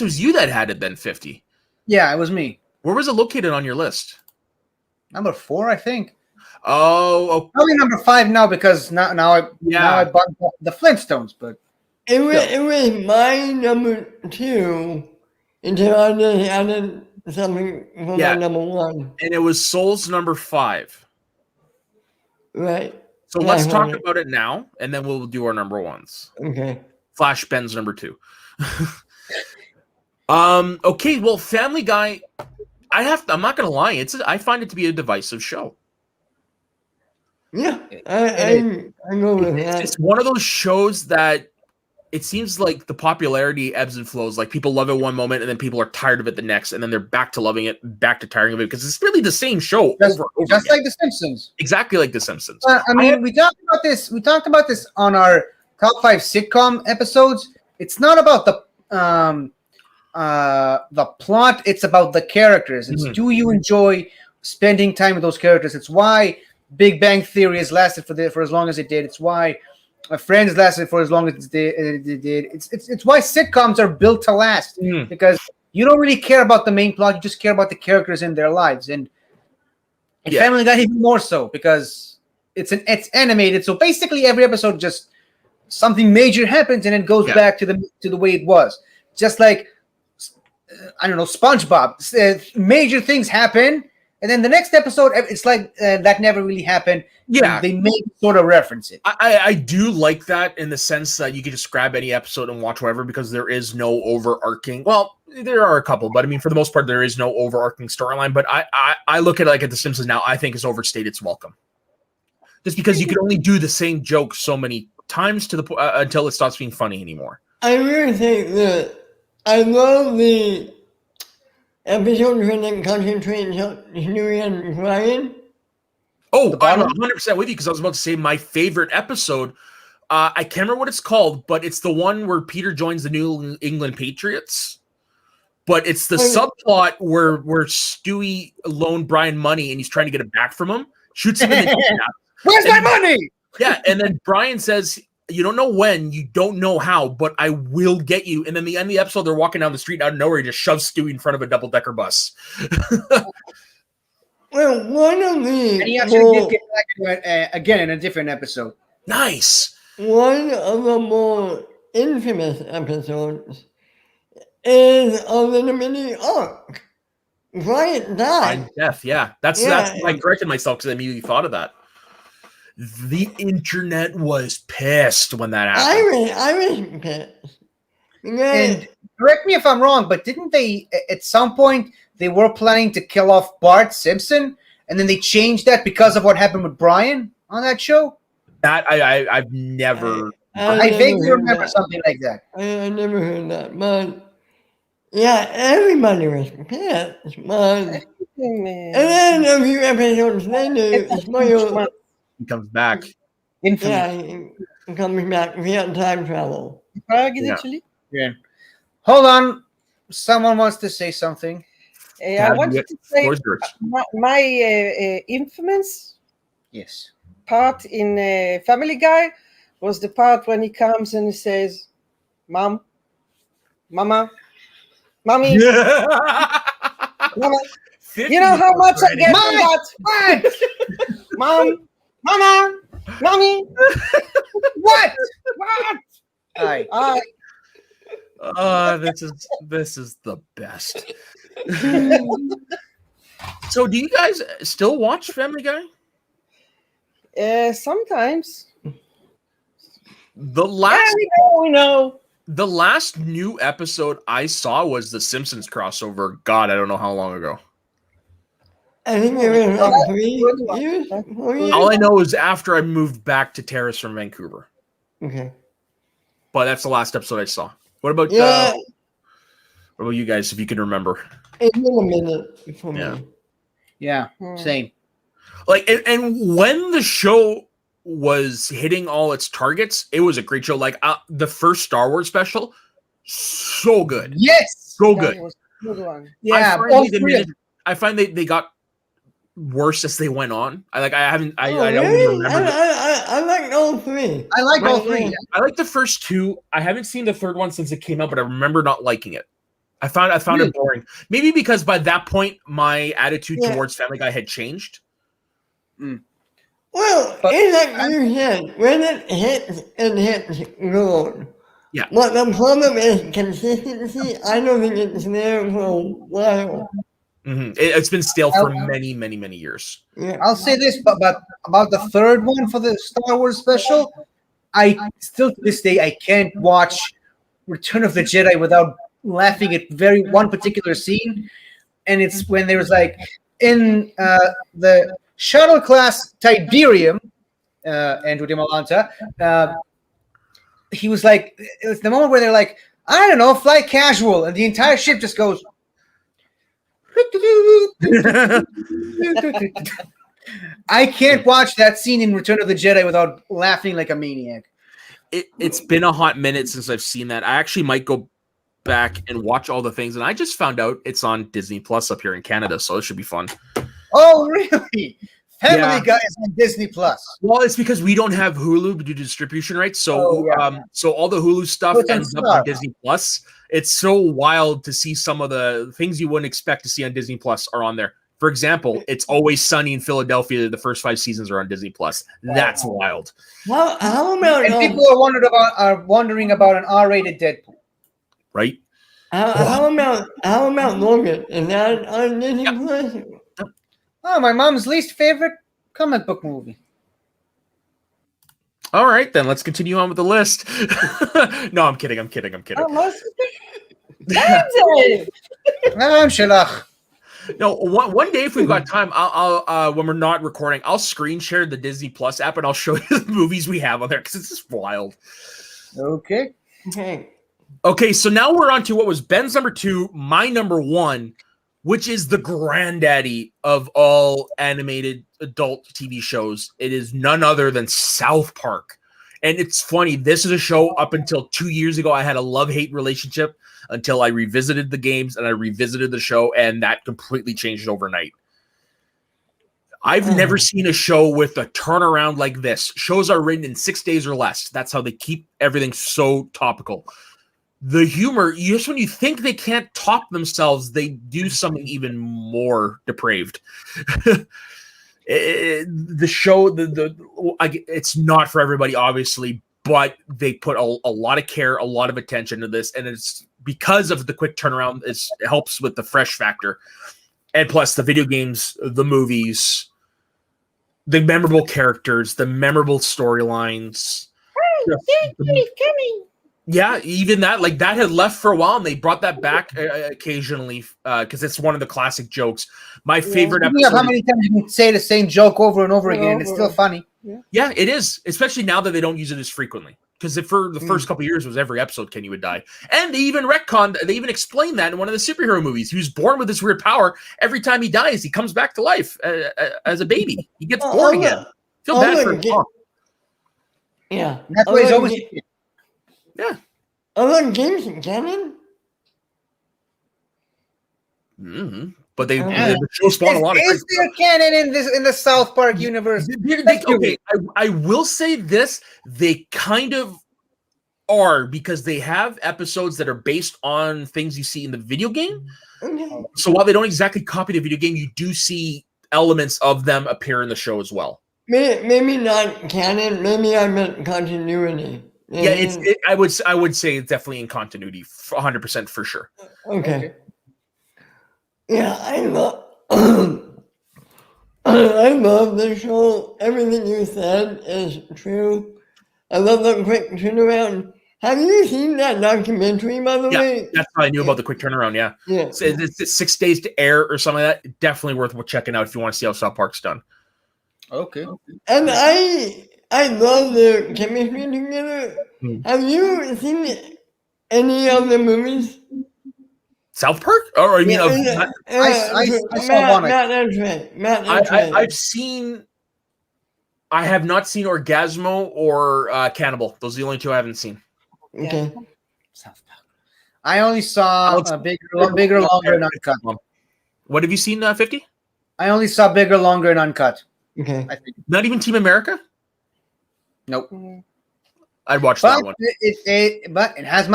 was you that had it then, 50. Yeah, it was me. Where was it located on your list? Number 4, I think. Oh, okay. Probably number 5 now because now I bumped up the Flintstones, but it was my number 2 until I just added something for my number 1. And it was Soul's number 5. Right. So let's talk about it now, and then we'll do our number 1s. Okay. Flash Ben's number 2. Okay, well, Family Guy, I'm not gonna lie, I find it to be a divisive show. Yeah, I go with that. It's one of those shows that it seems like the popularity ebbs and flows. Like people love it one moment, and then people are tired of it the next, and then they're back to loving it, back to tiring of it because it's really the same show over just again. like The Simpsons. Exactly like The Simpsons. We talked about this. We talked about this on our top 5 sitcom episodes. It's not about the plot. It's about the characters. It's do you enjoy spending time with those characters? It's why Big Bang Theory has lasted for as long as it did. It's why Friends lasted for as long as it did. It's why sitcoms are built to last because you don't really care about the main plot. You just care about the characters in their lives. And Family Guy even more so because it's animated. So basically, every episode just something major happens and it goes back to the way it was. Just like I don't know, SpongeBob. Major things happen. And then the next episode, it's like that never really happened. Yeah. They may sort of reference it. I do like that in the sense that you can just grab any episode and watch whatever because there is no overarching. Well, there are a couple, but I mean, for the most part, there is no overarching storyline. But I look at it like at The Simpsons now, I think it's overstayed its welcome. Just because you can only do the same joke so many times to the until it stops being funny anymore. I really think that I love the episode when they concentrate on Huey and Ryan. Oh, I'm 100% with you because I was about to say my favorite episode. I can't remember what it's called, but it's the one where Peter joins the New England Patriots. but it's the subplot where Stewie loaned Brian money and he's trying to get it back from him. Shoots him in the kneecap. Where's my money? Yeah, and then Brian says, "You don't know when, you don't know how, but I will get you." And then the end of the episode, they're walking down the street out of nowhere. He just shoves Stewie in front of a double-decker bus. Well, one of the And he actually did get back to it again in a different episode. Nice. one of the more infamous episodes is of the mini arc. Brian died. Brian death, yeah. That's I corrected myself because I immediately thought of that. The internet was pissed when that happened. I was pissed. And correct me if I'm wrong, but didn't they at some point they were planning to kill off Bart Simpson, and then they changed that because of what happened with Brian on that show? That I've never. I vaguely remember something like that. I never heard that, but yeah, everybody was pissed, man. And then a few episodes later, He comes back. Infamy. yeah, he comes back via time travel. Yeah. Hold on. Someone wants to say something. I wanted to say my infamous Yes. part in Family Guy was the part when he comes and he says, "Mom, Mama, Mommy, Mama." You know how much I get from that? Mom, Mama, Mommy. What? Hi. This is the best. So, do you guys still watch Family Guy? Sometimes. The last we know. The last new episode I saw was the Simpsons crossover. God, I don't know how long ago. I think it was like 3 years. 4 years. All I know is after I moved back to Terrace from Vancouver. Okay. But that's the last episode I saw. What about you guys, if you can remember? It's been a minute for me. Yeah, same. Like, and when the show was hitting all its targets, it was a great show. Like the first Star Wars special, so good. Yes, so good. That was a good one. Yeah, I find they got worse as they went on. I don't Really? remember. I like all three. I like all three. I like the first two. I haven't seen the third one since it came out, but I remember not liking it. I found it boring. Maybe because by that point my attitude towards Family Guy had changed. Well, it's like you said, when it hits gold. Yeah. But the problem is consistency. I don't think it's there for a while. Mm-hmm. It's been stale for many, many, many years. Yeah. I'll say this, but about the third one for the Star Wars special, I still to this day I can't watch Return of the Jedi without laughing at one particular scene, and it's when there was like in the shuttle class Tiberium, Andrew DiMolanta, he was like, it was the moment where they're like, I don't know, fly casual, and the entire ship just goes. I can't watch that scene in Return of the Jedi without laughing like a maniac. It's been a hot minute since I've seen that. I actually might go back and watch all the things, and I just found out it's on Disney Plus up here in Canada, so it should be fun. Oh, really? Family Guy is on Disney Plus. Well, it's because we don't have Hulu due to distribution rights, so so all the Hulu stuff ends up on Disney Plus. It's so wild to see some of the things you wouldn't expect to see on Disney Plus are on there. For example, It's Always Sunny in Philadelphia. The first 5 seasons are on Disney Plus. That's wild. How about people are wondering about an R-rated Deadpool, right? How about Logan? Is that on Disney Plus? Oh, my mom's least favorite comic book movie. All right, then let's continue on with the list. No, I'm kidding. I'm Shalach. No, one day if we've got time, I'll when we're not recording, I'll screen share the Disney Plus app and I'll show you the movies we have on there because it's just wild. Okay. Okay, so now we're on to what was Ben's number 2, my number 1, which is the granddaddy of all animated adult TV shows. It is none other than South Park. And it's funny, this is a show up until 2 years ago I had a love-hate relationship. until I revisited the games and I revisited the show, and that completely changed overnight. I've never seen a show with a turnaround like this. Shows are written in 6 days or less. That's how they keep everything so topical. The humor, just when you think they can't top themselves, they do something even more depraved. The show, it's not for everybody, obviously, but they put a lot of care, a lot of attention to this, and it's because of the quick turnaround. It helps with the fresh factor, and plus the video games, the movies, the memorable characters, the memorable storylines. Yeah, even that, like that had left for a while, and they brought that back occasionally because it's one of the classic jokes. My favorite episode. How many times you can say the same joke over and over again, and it's still funny. Yeah, it is, especially now that they don't use it as frequently. Because for the first couple of years, it was every episode Kenny would die, and they even retconned. They even explained that in one of the superhero movies. He was born with this weird power. Every time he dies, he comes back to life as a baby. He gets born again. Feel bad for him. Yeah, that's why he's always. Yeah. Other games in canon? Mm-hmm. But the show spawned a lot of. Is there canon in the South Park universe? Okay, I will say this: they kind of are, because they have episodes that are based on things you see in the video game. Okay. So while they don't exactly copy the video game, you do see elements of them appear in the show as well. Maybe not canon. Maybe I meant continuity. Yeah, I would say it's definitely in continuity, 100% for sure. Okay. Yeah, I love I love the show. Everything you said is true. I love the quick turnaround. Have you seen that documentary, by the way? That's how I knew about the quick turnaround. Yeah. So it's 6 days to air or something like that. Definitely worth checking out if you want to see how South Park's done. Okay. And I love the chemistry together. Have you seen any of the movies? South Park? Or I mean, I saw one. I've seen. I have not seen Orgasmo or Cannibal. Those are the only two I haven't seen. Okay. South Park. I only saw bigger, longer, and uncut. What have you seen? 50? I only saw bigger, longer, and uncut. Okay. I think. Not even Team America? Nope. I'd watch that one. But it has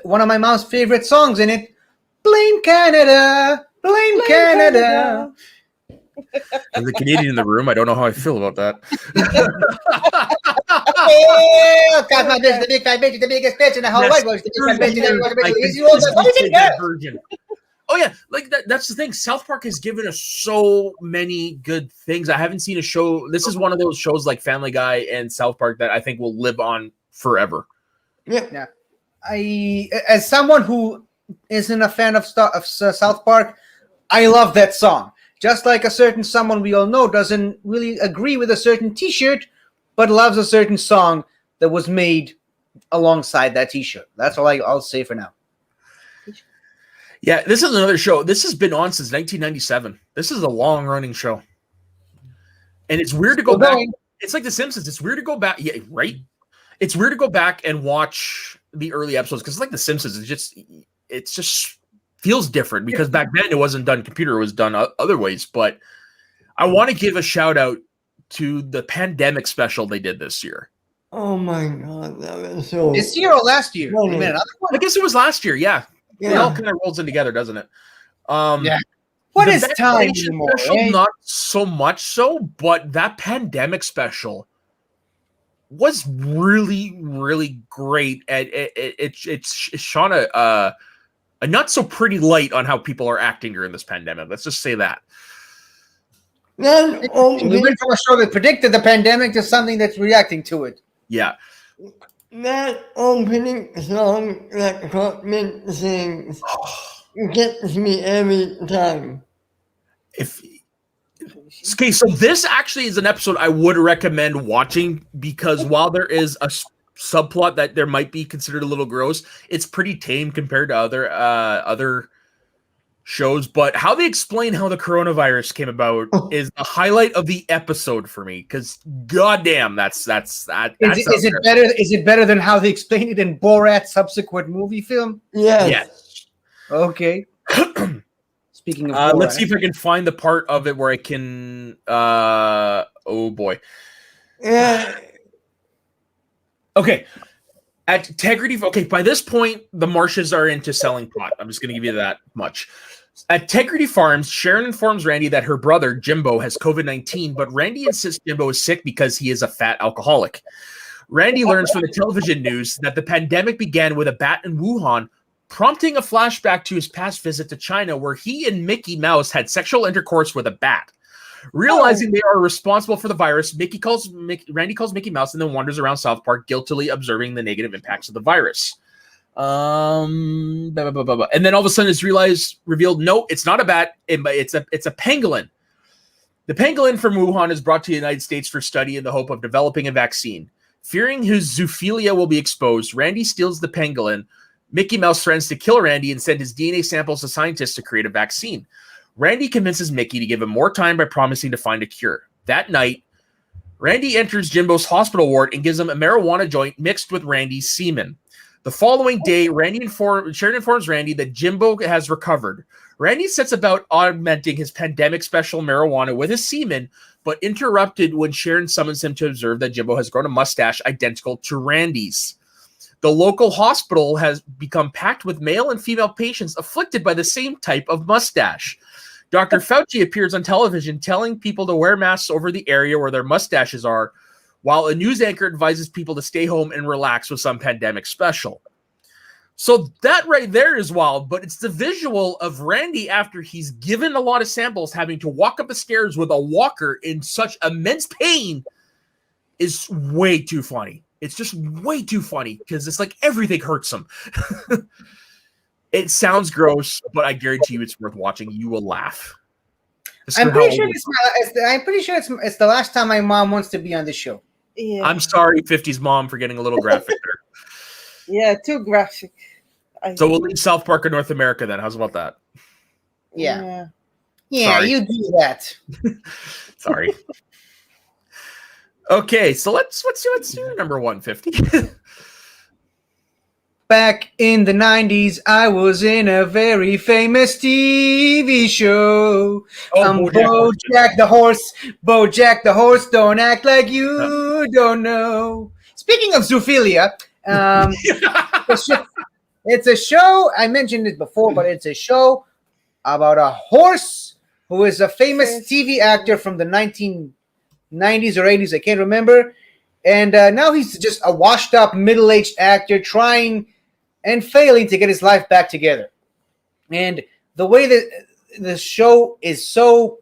one of my mom's favorite songs in it. Blame Canada. Blame Canada. As a Canadian in the room, I don't know how I feel about that. God, my bitch, the big guy bitch, the biggest bitch in the whole world. Version. Oh yeah, like that's the thing. South Park has given us so many good things. I haven't seen a show. This is one of those shows like Family Guy and South Park that I think will live on forever. Yeah. As someone who isn't a fan of South Park, I love that song. Just like a certain someone we all know doesn't really agree with a certain T-shirt, but loves a certain song that was made alongside that T-shirt. That's all I'll say for now. Yeah, this is another show. This has been on since 1997. This is a long-running show. And it's weird to go back. It's like The Simpsons. It's weird to go back. Yeah, right? It's weird to go back and watch the early episodes because it's like The Simpsons. It's just feels different because back then it wasn't done computer. It was done other ways. But I want to give a shout-out to the pandemic special they did this year. Oh, my God. That was so... This year or last year? Another one? I guess it was last year, yeah. It all kind of rolls in together, doesn't it? Yeah. What is time anymore? Special, not so much so, but that pandemic special was really, really great. And it's shone a not so pretty light on how people are acting during this pandemic. Let's just say that. We went from a show that predicted the pandemic to something that's reacting to it. Yeah. That opening song that Cartman sings gets me every time. Okay, so this actually is an episode I would recommend watching because while there is a subplot that there might be considered a little gross, it's pretty tame compared to other shows, but how they explain how the coronavirus came about is the highlight of the episode for me. Because goddamn, that's Is it better than how they explained it in Borat's subsequent movie film? Yes. Okay. Speaking of Borat, let's see if I can find the part of it where I can. Oh boy. Yeah. Okay. At Integrity, okay, by this point, the Marshes are into selling pot. I'm just going to give you that much. At Integrity Farms, Sharon informs Randy that her brother, Jimbo, has COVID-19, but Randy insists Jimbo is sick because he is a fat alcoholic. Randy learns from the television news that the pandemic began with a bat in Wuhan, prompting a flashback to his past visit to China, where he and Mickey Mouse had sexual intercourse with a bat. Realizing they are responsible for the virus, Randy calls Mickey Mouse and then wanders around South Park, guiltily observing the negative impacts of the virus. And then all of a sudden it's revealed, no, it's not a bat, it's a pangolin. The pangolin from Wuhan is brought to the United States for study in the hope of developing a vaccine. Fearing his zoophilia will be exposed, Randy steals the pangolin. Mickey Mouse threatens to kill Randy and send his DNA samples to scientists to create a vaccine. Randy convinces Mickey to give him more time by promising to find a cure. That night, Randy enters Jimbo's hospital ward and gives him a marijuana joint mixed with Randy's semen. The following day, Sharon informs Randy that Jimbo has recovered. Randy sets about augmenting his pandemic special marijuana with his semen, but interrupted when Sharon summons him to observe that Jimbo has grown a mustache identical to Randy's. The local hospital has become packed with male and female patients afflicted by the same type of mustache. Dr. Fauci appears on television telling people to wear masks over the area where their mustaches are, while a news anchor advises people to stay home and relax with some pandemic special. So that right there is wild, but it's the visual of Randy after he's given a lot of samples having to walk up the stairs with a walker in such immense pain is way too funny. It's just way too funny because it's like everything hurts him. It sounds gross, but I guarantee you it's worth watching. You will laugh. I'm pretty sure it's the last time my mom wants to be on this show. Yeah. I'm sorry, 50s mom, for getting a little graphic there. Yeah, too graphic. So we'll leave South Park in North America then. How's about that? Yeah, Sorry. you do that. Sorry. Okay, so let's do number 150. Back in the 90s, I was in a very famous TV show. BoJack the Horse. BoJack the Horse, don't act like you don't know. Speaking of zoophilia, it's a show, I mentioned it before, but it's a show about a horse who is a famous TV actor from the 1990s or 80s, I can't remember. And now he's just a washed-up, middle-aged actor trying and failing to get his life back together. And the way that the show is so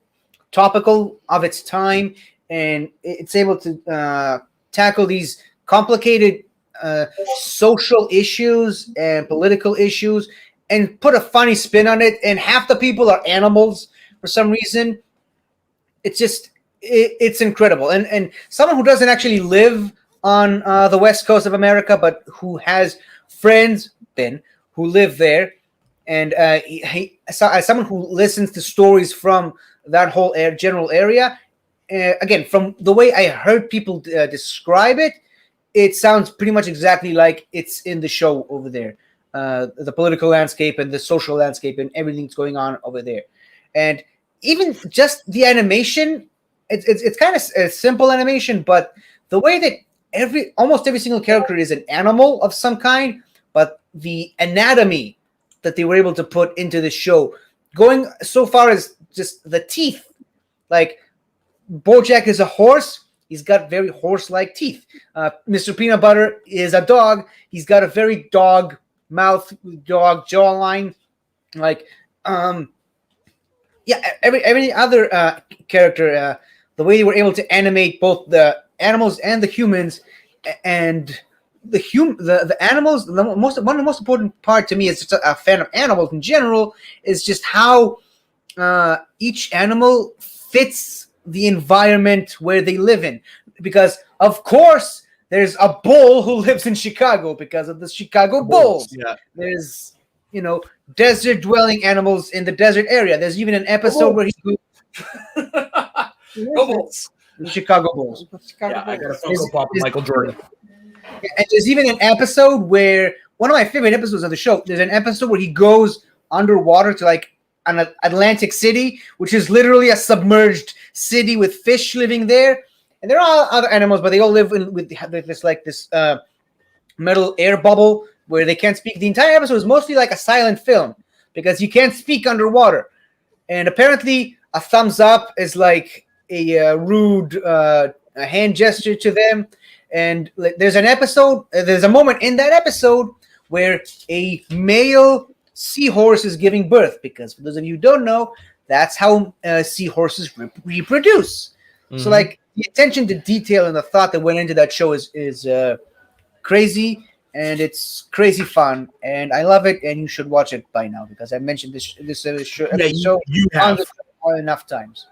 topical of its time, and it's able to tackle these complicated social issues and political issues and put a funny spin on it, and half the people are animals for some reason. It's incredible. And someone who doesn't actually live on the West Coast of America, but who has friends who live there, and as someone who listens to stories from that whole general area, again, from the way I heard people describe it, it sounds pretty much exactly like it's in the show over there. The political landscape and the social landscape and everything that's going on over there. And even just the animation, it's kind of a simple animation, but the way that almost every single character is an animal of some kind, but the anatomy that they were able to put into the show, going so far as just the teeth. Like, BoJack is a horse. He's got very horse-like teeth. Mr. Peanut Butter is a dog. He's got a very dog mouth, dog jawline. Like, every other character, the way they were able to animate both the animals and the humans, and the animals, one of the most important part to me is just a fan of animals in general, is just how each animal fits the environment where they live in. Because of course there's a bull who lives in Chicago because of the Chicago Bulls. Yeah. There's desert dwelling animals in the desert area. There's even an episode where he goes Go Bulls. the Chicago Bulls. Yeah, I got a Is- Funko Pop of is- Michael Jordan. And there's even an episode where one of my favorite episodes of the show. There's an episode where he goes underwater to like an Atlantic City, which is literally a submerged city with fish living there. And there are other animals, but they all live with this metal air bubble where they can't speak. The entire episode is mostly like a silent film because you can't speak underwater. And apparently, a thumbs up is like a rude a hand gesture to them. And there's a moment in that episode where a male seahorse is giving birth, because for those of you who don't know, that's how seahorses reproduce. Mm-hmm. So like the attention to detail and the thought that went into that show is crazy, and it's crazy fun, and I love it, and you should watch it by now because I mentioned this show you have enough times.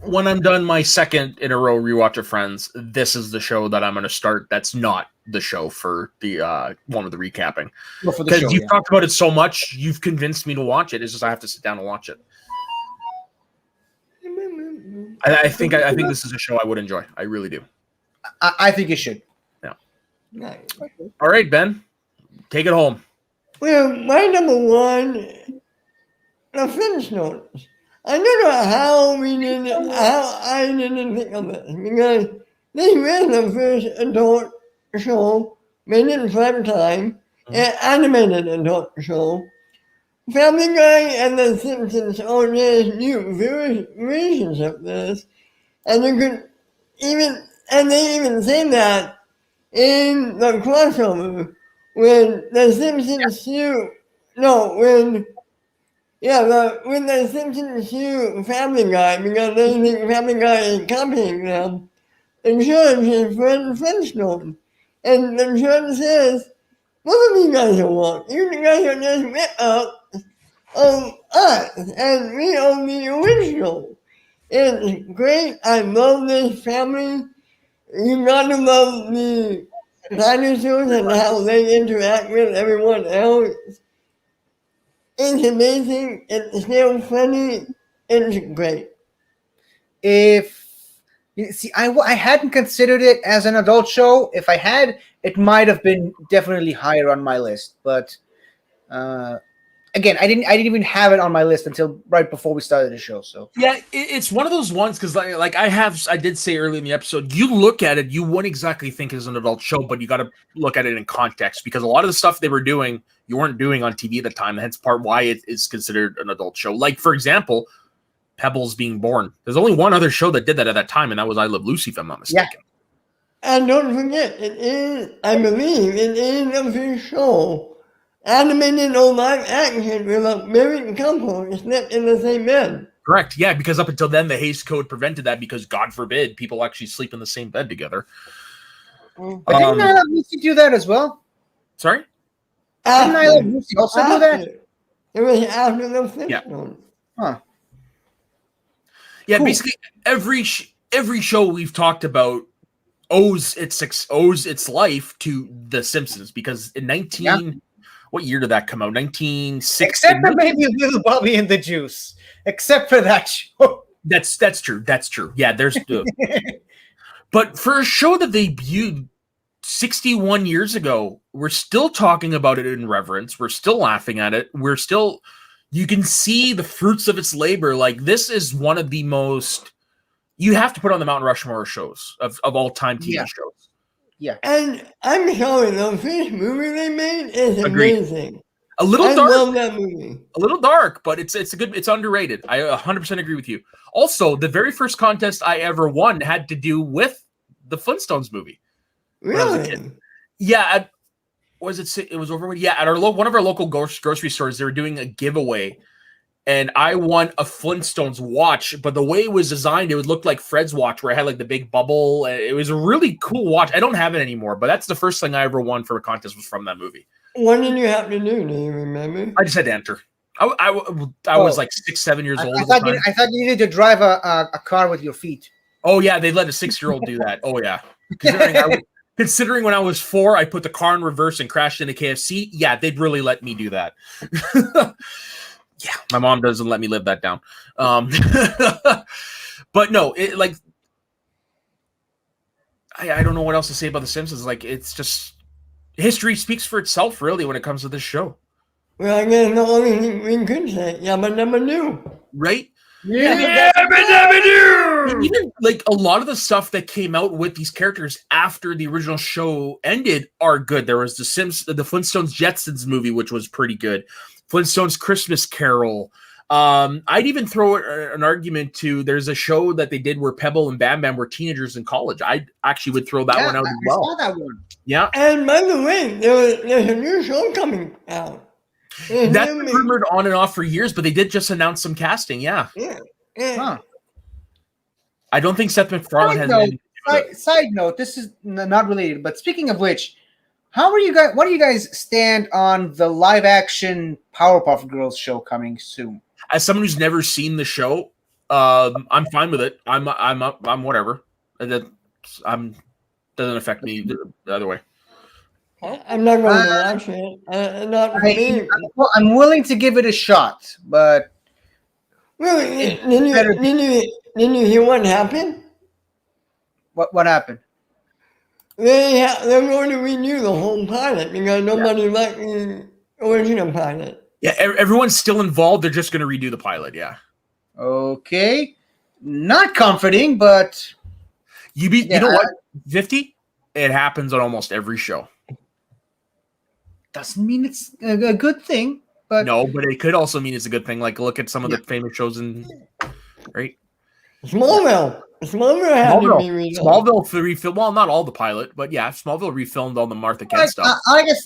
When I'm done my second in a row rewatch of Friends, this is the show that I'm going to start. That's not the show for the one with the recapping. Because you've talked about it so much, you've convinced me to watch it. It's just I have to sit down and watch it. I think this is a show I would enjoy. I really do. I think you should. Yeah. Nice. All right, Ben, take it home. Well, my number one, the Flintstones. I don't know how I didn't think of it, because this was the first adult show made in prime time, an animated adult show. Family Guy and The Simpsons already knew various versions of this, and they even say that in the crossover when The Simpsons when the Simpsons sue Family Guy because they think Family Guy is copying them, insurance is Fred Flintstone. And the insurance says, both of you guys are wrong. You guys are just rip-up of us, and we own the original. It's great. I love this family. You gotta love the dinosaurs and how they interact with everyone else. It's amazing. It's still funny. It's great. I hadn't considered it as an adult show. If I had, it might have been definitely higher on my list. But again, I didn't even have it on my list until right before we started the show. So yeah, it's one of those ones because like I did say earlier in the episode, you look at it, you wouldn't exactly think it's an adult show, but you got to look at it in context because a lot of the stuff they were doing, you weren't doing on TV at the time. Hence part why it is considered an adult show. Like for example, Pebbles being born. There's only one other show that did that at that time, and that was I Love Lucy, if I'm not mistaken. Yeah. And don't forget, I believe it is a first show animated or live action with a married couple slept in the same bed. Correct. Yeah, because up until then, the Hays Code prevented that because, God forbid, people actually sleep in the same bed together. But didn't I Love Lucy do that as well? Sorry? Didn't I Love Lucy also do that? It was after the first one. Huh. Yeah, cool. Basically, every show we've talked about owes its life to The Simpsons because in what year did that come out? 1960. Except for maybe Little Bobby and the Juice. Except for that show. That's true. That's true. Yeah, there's but for a show that debuted 61 years ago, we're still talking about it in reverence. We're still laughing at it. You can see the fruits of its labor. Like this is one of the most you have to put on the Mount Rushmore shows of all time TV shows. Yeah. And I'm sorry, the first movie they made is amazing. A little dark. I love that movie. A little dark, but it's underrated. I 100% agree with you. Also, the very first contest I ever won had to do with the Flintstones movie. Really? Yeah. It was over. Yeah, at one of our local grocery stores, they were doing a giveaway, and I won a Flintstones watch. But the way it was designed, it would look like Fred's watch, where it had like the big bubble. It was a really cool watch. I don't have it anymore, but that's the first thing I ever won for a contest was from that movie. What did you have to do? Do you remember? I just had to enter. I was like 6-7 years old. I thought you needed to drive a car with your feet. Oh yeah, they let a 6-year-old do that. Oh yeah. Considering when I was 4, I put the car in reverse and crashed into KFC. Yeah, they'd really let me do that. Yeah, my mom doesn't let me live that down. But no, I don't know what else to say about The Simpsons. Like, it's just history speaks for itself, really, when it comes to this show. Well, I guess the only thing we could say, yabba dabba do. Right? Yabba dabba do! Even like a lot of the stuff that came out with these characters after the original show ended are good. There was the Flintstones Jetsons movie, which was pretty good. Flintstones Christmas Carol. I'd even throw an argument to there's a show that they did where Pebble and Bam Bam were teenagers in college. I actually would throw that one out as well. I saw that one. Yeah. And by the way, there's a new show coming out. That's been rumored on and off for years, but they did just announce some casting. Yeah. Yeah. Huh. I don't think Seth MacFarlane has anything to do with it. Side note, this is not related, but speaking of which, what do you guys stand on the live action Powerpuff Girls show coming soon? As someone who's never seen the show, I'm fine with it. I'm whatever. That doesn't affect me the other way. I'm not going to watch it. Not for me. I'm willing to give it a shot, but Really? Didn't you hear what happened? what happened? They're going to renew the whole pilot because nobody liked the original pilot. Yeah, everyone's still involved. They're just going to redo the pilot. Yeah. Okay, not comforting, but You know what? 50. It happens on almost every show. doesn't mean it's a good thing. But No, but it could also mean it's a good thing. Like, look at some of the famous shows right? Smallville had to be redone. Smallville refilmed. Well, not all the pilot, but yeah, Smallville refilmed all the Martha Kent stuff.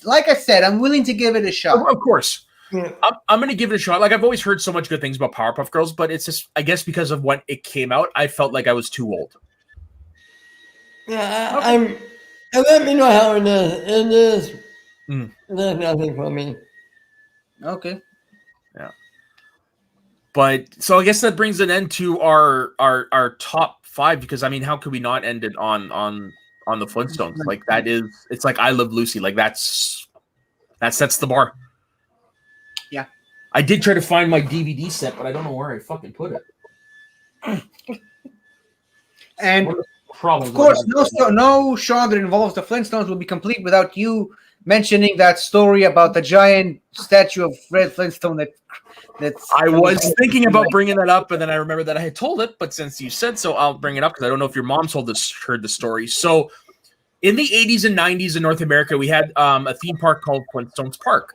like I said, I'm willing to give it a shot. Of course. Yeah. I'm going to give it a shot. Like, I've always heard so much good things about Powerpuff Girls, but it's just, I guess because of when it came out, I felt like I was too old. Yeah, let me know how it is. It is. There's nothing for me. Okay. Yeah. But so I guess that brings an end to our top 5, because I mean, how could we not end it on the Flintstones? Like, it's like I Love Lucy. Like, that sets the bar. Yeah. I did try to find my DVD set, but I don't know where I fucking put it. And of course, no show that involves the Flintstones will be complete without you mentioning that story about the giant statue of Fred Flintstone that's. I was thinking about bringing that up, and then I remember that I had told it, but since you said so, I'll bring it up because I don't know if your mom heard the story. So in the 80s and 90s in North America, we had a theme park called Flintstones Park.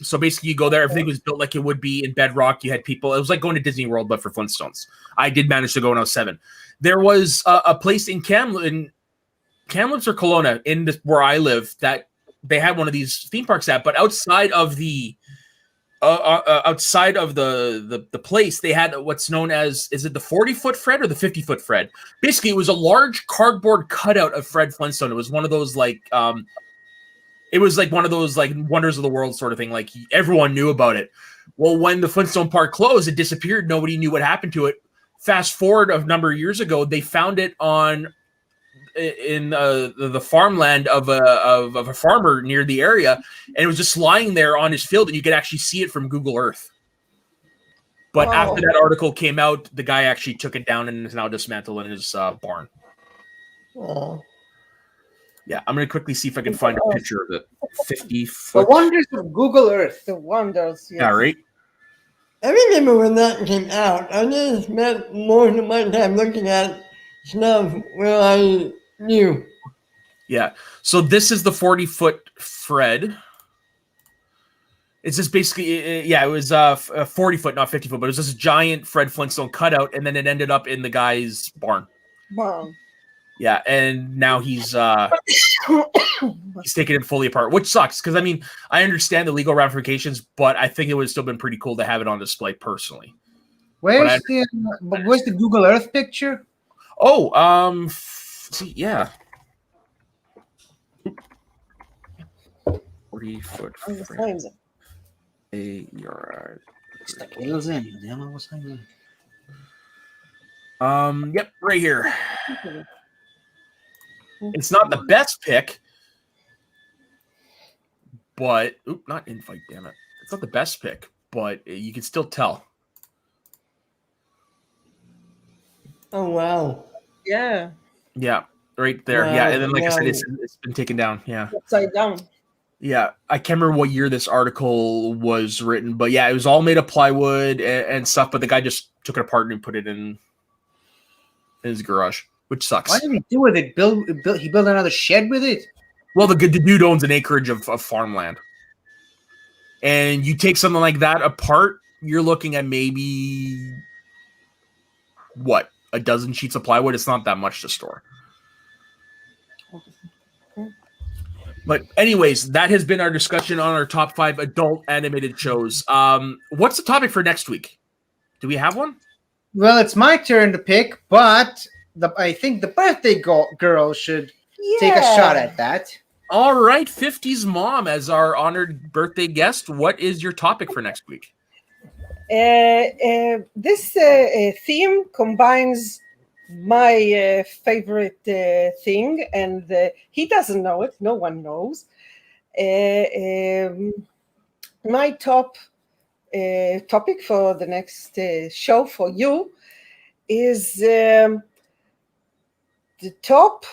So basically, you go there, everything was built like it would be in Bedrock. You had people, it was like going to Disney World, but for Flintstones. I did manage to go when I was 7. There was a place in Kamloops or Kelowna, where I live, that they had one of these theme parks at, but outside of the place, they had what's known as, is it the 40-foot Fred or the 50-foot Fred? Basically, it was a large cardboard cutout of Fred Flintstone. It was one of those it was like one of those like wonders of the world sort of thing. Like, everyone knew about it. Well, when the Flintstone Park closed, it disappeared. Nobody knew what happened to it. Fast forward a number of years ago, they found it in the farmland of a farmer near the area, and it was just lying there on his field, and you could actually see it from Google Earth. But after that article came out, the guy actually took it down and is now dismantled in his barn. Oh. Yeah, I'm going to quickly see if I can find a picture of it. 50-foot. The wonders of Google Earth. The wonders. Yes. Yeah, right? I remember when that came out. I just spent most of my time looking at stuff where I knew. Yeah. So this is the 40-foot Fred. It's just basically, it was 40-foot, not 50-foot, but it was this giant Fred Flintstone cutout, and then it ended up in the guy's barn. Wow. Yeah, and now he's taking it fully apart, which sucks because I mean I understand the legal ramifications, but I think it would have still been pretty cool to have it on display personally. Where's the Google Earth picture? Oh, see, yeah, 40-foot. A yard. Yep, right here. It's not the best pick, but not invite. Damn it! It's not the best pick, but you can still tell. Oh wow. Yeah. Yeah, right there. Wow, Yeah, and then like I wow. said, it's been taken down. Yeah. Upside down. Yeah, I can't remember what year this article was written, but yeah, it was all made of plywood and stuff. But the guy just took it apart and put it in his garage, which sucks. What did he do with it? He built another shed with it? Well, the dude owns an acreage of farmland, and you take something like that apart, you're looking at maybe what, a dozen sheets of plywood. It's not that much to store. But anyways, that has been our discussion on our top 5 adult animated shows. What's the topic for next week? Do we have one? Well, it's my turn to pick, but I think the birthday girl should take a shot at that. All right, 50s Mom, as our honored birthday guest, what is your topic for next week? This theme combines my favorite thing, and he doesn't know it. No one knows. My top topic for the next show for you is the top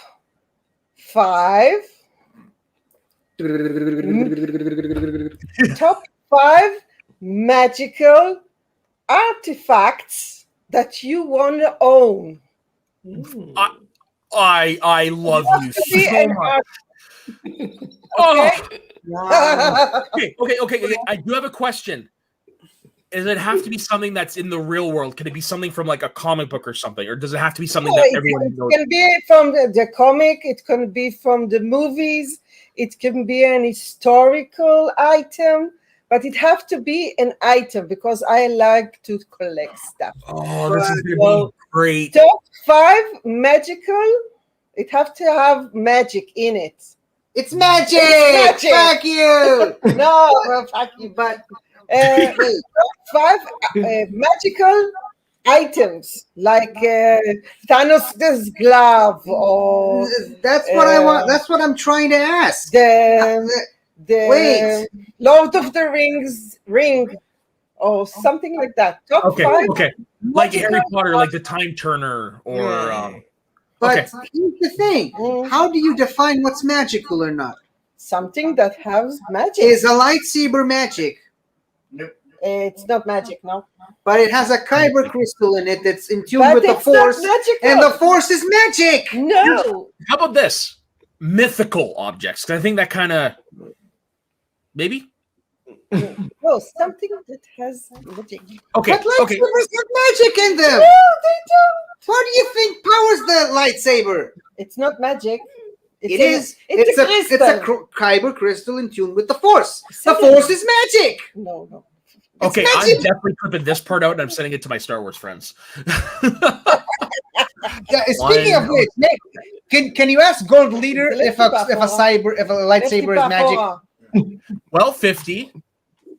5 magical artifacts that you want to own. I love you so much. Okay. Oh. Okay. I do have a question. Does it have to be something that's in the real world? Can it be something from like a comic book or something? Or does it have to be something that everyone knows? It can be from the comic. It can be from the movies. It can be an historical item. But it have to be an item because I like to collect stuff. Oh, this is going to be great. Top 5 magical. It have to have magic in it. It's magic! Fuck you! No, fuck you. But top 5 magical items like Thanos' glove, or that's what I want. That's what I'm trying to ask. The Lord of the Rings ring, or something like that. Top 5. Okay. Like Harry Potter, like the Time Turner, or. But here's the thing: how do you define what's magical or not? Something that has magic. Is a lightsaber magic? Nope. It's not magic, no. But it has a kyber crystal in it that's in tune with the Force, and the Force is magic. No. How about this? Mythical objects. Because I think that kind of maybe. No, something that has magic. Okay. But lightsabers have magic in them. No, they don't. What do you think powers the lightsaber? It's not magic. It's a kyber crystal in tune with the Force. The Force is magic. No. Okay, I'm definitely clipping this part out and I'm sending it to my Star Wars friends. Speaking of which, Nick, can you ask Gold Leader if a lightsaber is magic? Well, 50.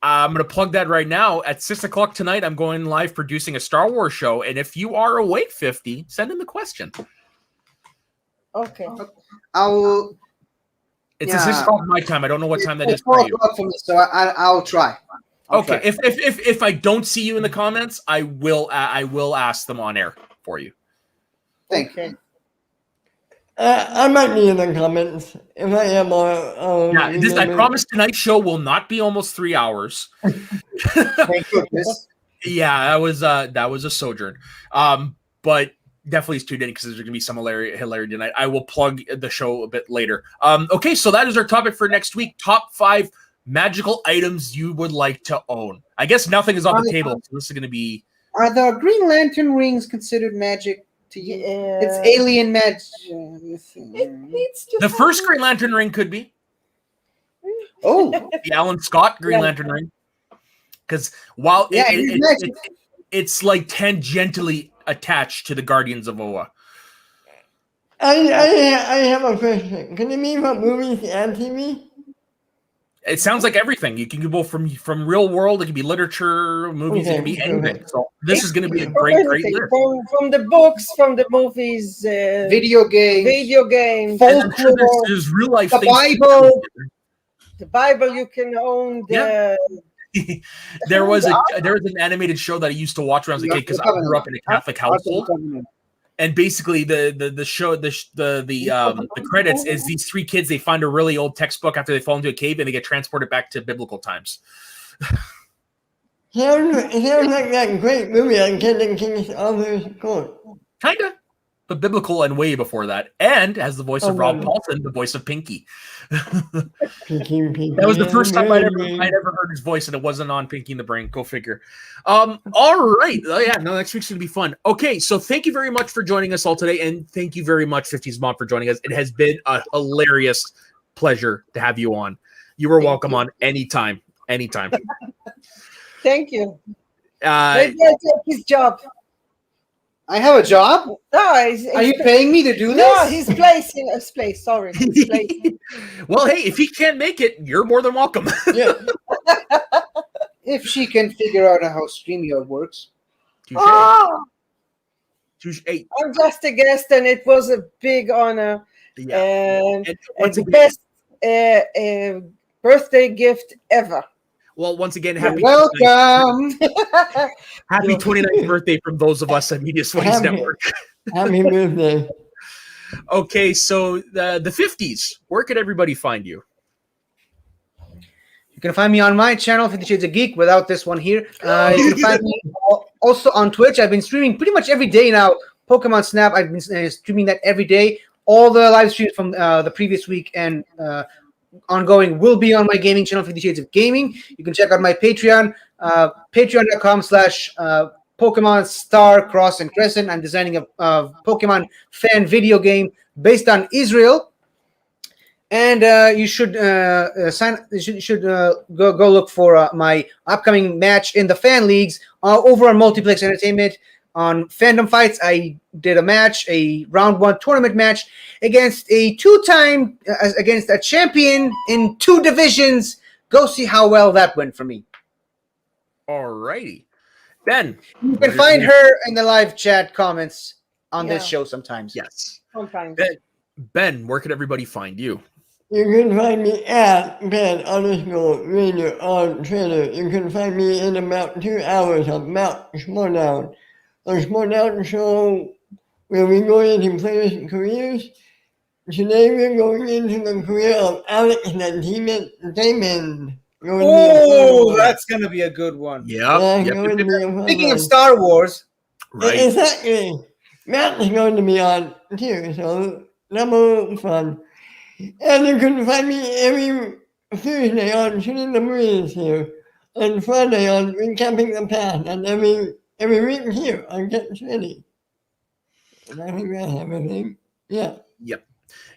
I'm going to plug that right now. At 6 o'clock tonight, I'm going live producing a Star Wars show. And if you are awake, 50, send in the question. Okay. It's at 6 o'clock my time. I don't know what time that is for you. For me, so I'll try. Okay. If I don't see you in the comments, I will ask them on air for you. Thank you. I might be in the comments if I am on. I promise tonight's show will not be almost 3 hours. Thank goodness. Yeah, that was a sojourn. But definitely tuned in because there's going to be some hilarity tonight. I will plug the show a bit later. Okay, so that is our topic for next week. Top 5 magical items you would like to own. I guess nothing is on the table, so this is going to be. Are the Green Lantern rings considered magic to you? It's alien magic. The first Green Lantern ring could be. Oh, the Alan Scott Green Lantern ring. Because while it's like tangentially attached to the Guardians of Oa. I have a question. Can it be from movies and TV? It sounds like everything. You can go from real world. It can be literature, movies. It can be anything. So this is going to be a great list. From the books, from the movies, Video games, folklore, there's real life the things. Bible. The Bible you can own. There was an animated show that I used to watch when I was a kid because I grew up in a Catholic household. And basically, the show, the credits is these three kids. They find a really old textbook after they fall into a cave, and they get transported back to biblical times. Sounds like that great movie on King's Arthur's Court. Kinda, but biblical and way before that. And has the voice of Rob Paulson, the voice of Pinky. Pinky, that was the first time I'd ever heard his voice, and it wasn't on Pinky and the Brain. Go figure. All right. Next week's gonna be fun. Okay, so thank you very much for joining us all today, and thank you very much, 50s Mom, for joining us. It has been a hilarious pleasure to have you on. You were welcome on anytime. Thank you. Maybe I'll take his job. I have a job? No, are you paying me to do this? No, his place. Sorry. His place. Well, hey, if he can't make it, you're more than welcome. Yeah. If she can figure out how StreamYard works. Touche. I'm just a guest, and it was a big honor. Yeah. And the best birthday gift ever. Well, once again, happy welcome. Happy 29th birthday from those of us at Media Sways Network. Happy birthday. Okay, so the 50s. Where could everybody find you? You can find me on my channel, 50 Shades of Geek, without this one here. You can find me also on Twitch. I've been streaming pretty much every day now. Pokemon Snap, I've been streaming that every day. All the live streams from the previous week and ongoing will be on my gaming channel, 50 Shades of Gaming. You can check out my Patreon, patreon.com/Pokemon Star Cross and Crescent. I'm designing a Pokemon fan video game based on Israel. And you should go look for my upcoming match in the fan leagues over on Multiplex Entertainment. On Fandom Fights, I did a round 1 tournament match against a champion in 2 divisions. Go see how well that went for me. Alrighty. Ben. You can find her in the live chat comments on this show sometimes. Yes. Sometimes. Ben, where could everybody find you? You can find me at Ben_Radio on Twitter. You can find me in about 2 hours of Mount Schmodown. A Schmodown show where we go into players' careers. Today we're going into the career of Alex Damon. Oh, that's going to be a good one. Yeah. Speaking of Star Wars. Right. Exactly. Matt is going to be on too, so that'll be fun. And you can find me every Tuesday on Shooting the Breeze here, and Friday on Recapping the Past, and every week here on Get Ready. And I think that's everything. Yeah. Yep.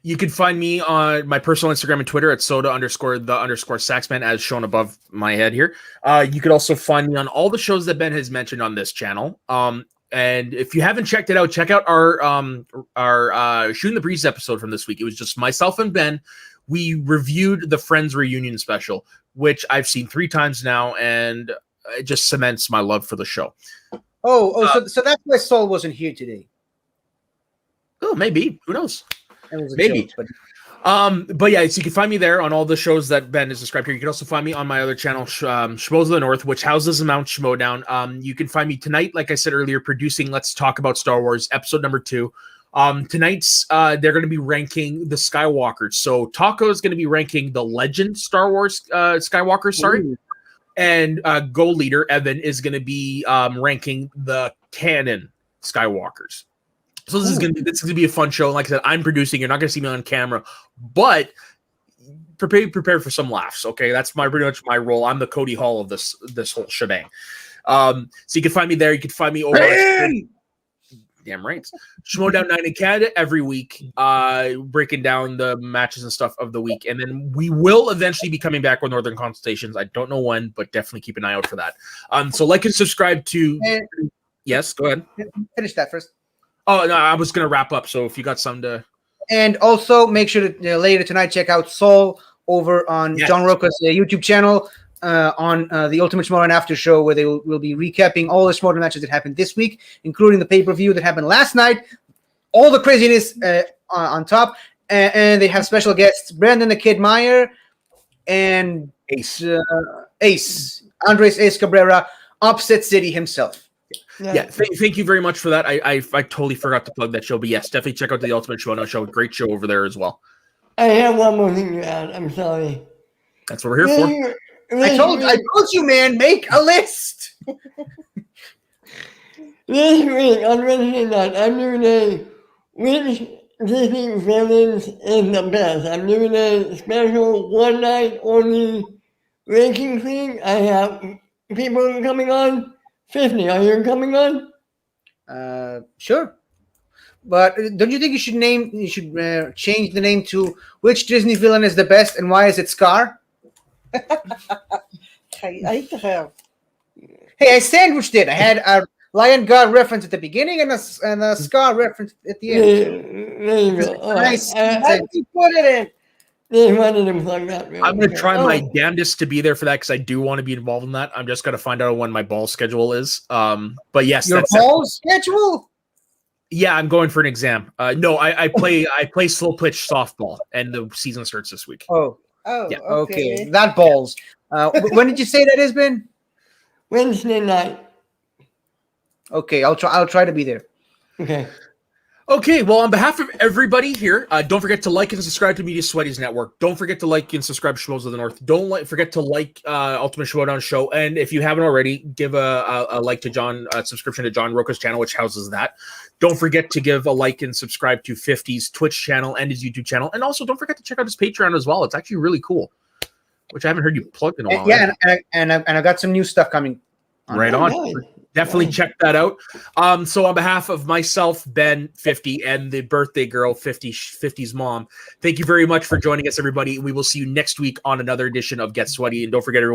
You can find me on my personal Instagram and Twitter at soda_the_saxman, as shown above my head here. You could also find me on all the shows that Ben has mentioned on this channel. And if you haven't checked it out, check out our Shooting the Breeze episode from this week. It was just myself and Ben. We reviewed the Friends reunion special, which I've seen 3 times now, and it just cements my love for the show. So that's why Saul wasn't here today. Oh, maybe. Who knows? Maybe. Joke, but yeah, so you can find me there on all the shows that Ben has described here. You can also find me on my other channel, Schmoes of the North, which houses the Mount Schmodown. You can find me tonight, like I said earlier, producing Let's Talk About Star Wars, episode number 2. Tonight's they're going to be ranking the Skywalkers. So Taco is going to be ranking the Legend Star Wars Skywalkers, sorry. Ooh. And Go Leader Evan is going to be ranking the canon Skywalkers. So this is gonna be a fun show. Like I said, I'm producing. You're not gonna see me on camera, but prepare for some laughs. Okay, that's pretty much my role. I'm the Cody Hall of this whole shebang. So you can find me there. You can find me over. Damn right. Schmodown 9 in Canada every week, breaking down the matches and stuff of the week, and then we will eventually be coming back with Northern Consultations. I don't know when, but definitely keep an eye out for that. So like and subscribe to. Yes, go ahead. Finish that first. Oh, no, I was going to wrap up, so if you got some to... And also, make sure to later tonight check out Soul over on Yes. John Roca's YouTube channel on the Ultimate Schmodown After Show, where they will be recapping all the Schmodown matches that happened this week, including the pay-per-view that happened last night. All the craziness on top. And they have special guests, Brandon the Kid Meyer and Ace Andres Ace Cabrera, Upset City himself. Yeah, thank you very much for that. I totally forgot to plug that show, but yes, definitely check out the Ultimate Showdown Show. Great show over there as well. I have one more thing to add. I'm sorry. That's what we're here for. I told you, man, make a list. This week on Wednesday night, I'm doing a which Disney villains is the best. I'm doing a special one night only ranking thing. I have people coming on. 50. Are you coming on? Sure. But don't you think you should change the name to which Disney villain is the best and why is it Scar? Hey, I sandwiched it. I had a Lion God reference at the beginning and a Scar reference at the end. There you go. Nice. How did you put it in? They wanted to plug that. I'm going to try my damnedest to be there for that because I do want to be involved in that. I'm just going to find out when my ball schedule is. But yes, your ball schedule. Yeah, I'm going for an exam. No, I play slow pitch softball, and the season starts this week. Oh, yeah. Okay. That balls. When did you say that has been? Wednesday night. Okay, I'll try to be there. Okay, well, on behalf of everybody here, don't forget to like and subscribe to Media Sweaties Network. Don't forget to like and subscribe to Schmoes of the North. Don't forget to like Ultimate Showdown Show. And if you haven't already, give a like to subscription to John Roca's channel, which houses that. Don't forget to give a like and subscribe to 50's Twitch channel and his YouTube channel. And also, don't forget to check out his Patreon as well. It's actually really cool, which I haven't heard you plug in a while. Yeah, and I got some new stuff coming. Right on. Definitely check that out. So on behalf of myself, Ben, 50, and the birthday girl, 50's mom, thank you very much for joining us, everybody. We will see you next week on another edition of Get Sweaty. And don't forget, everyone,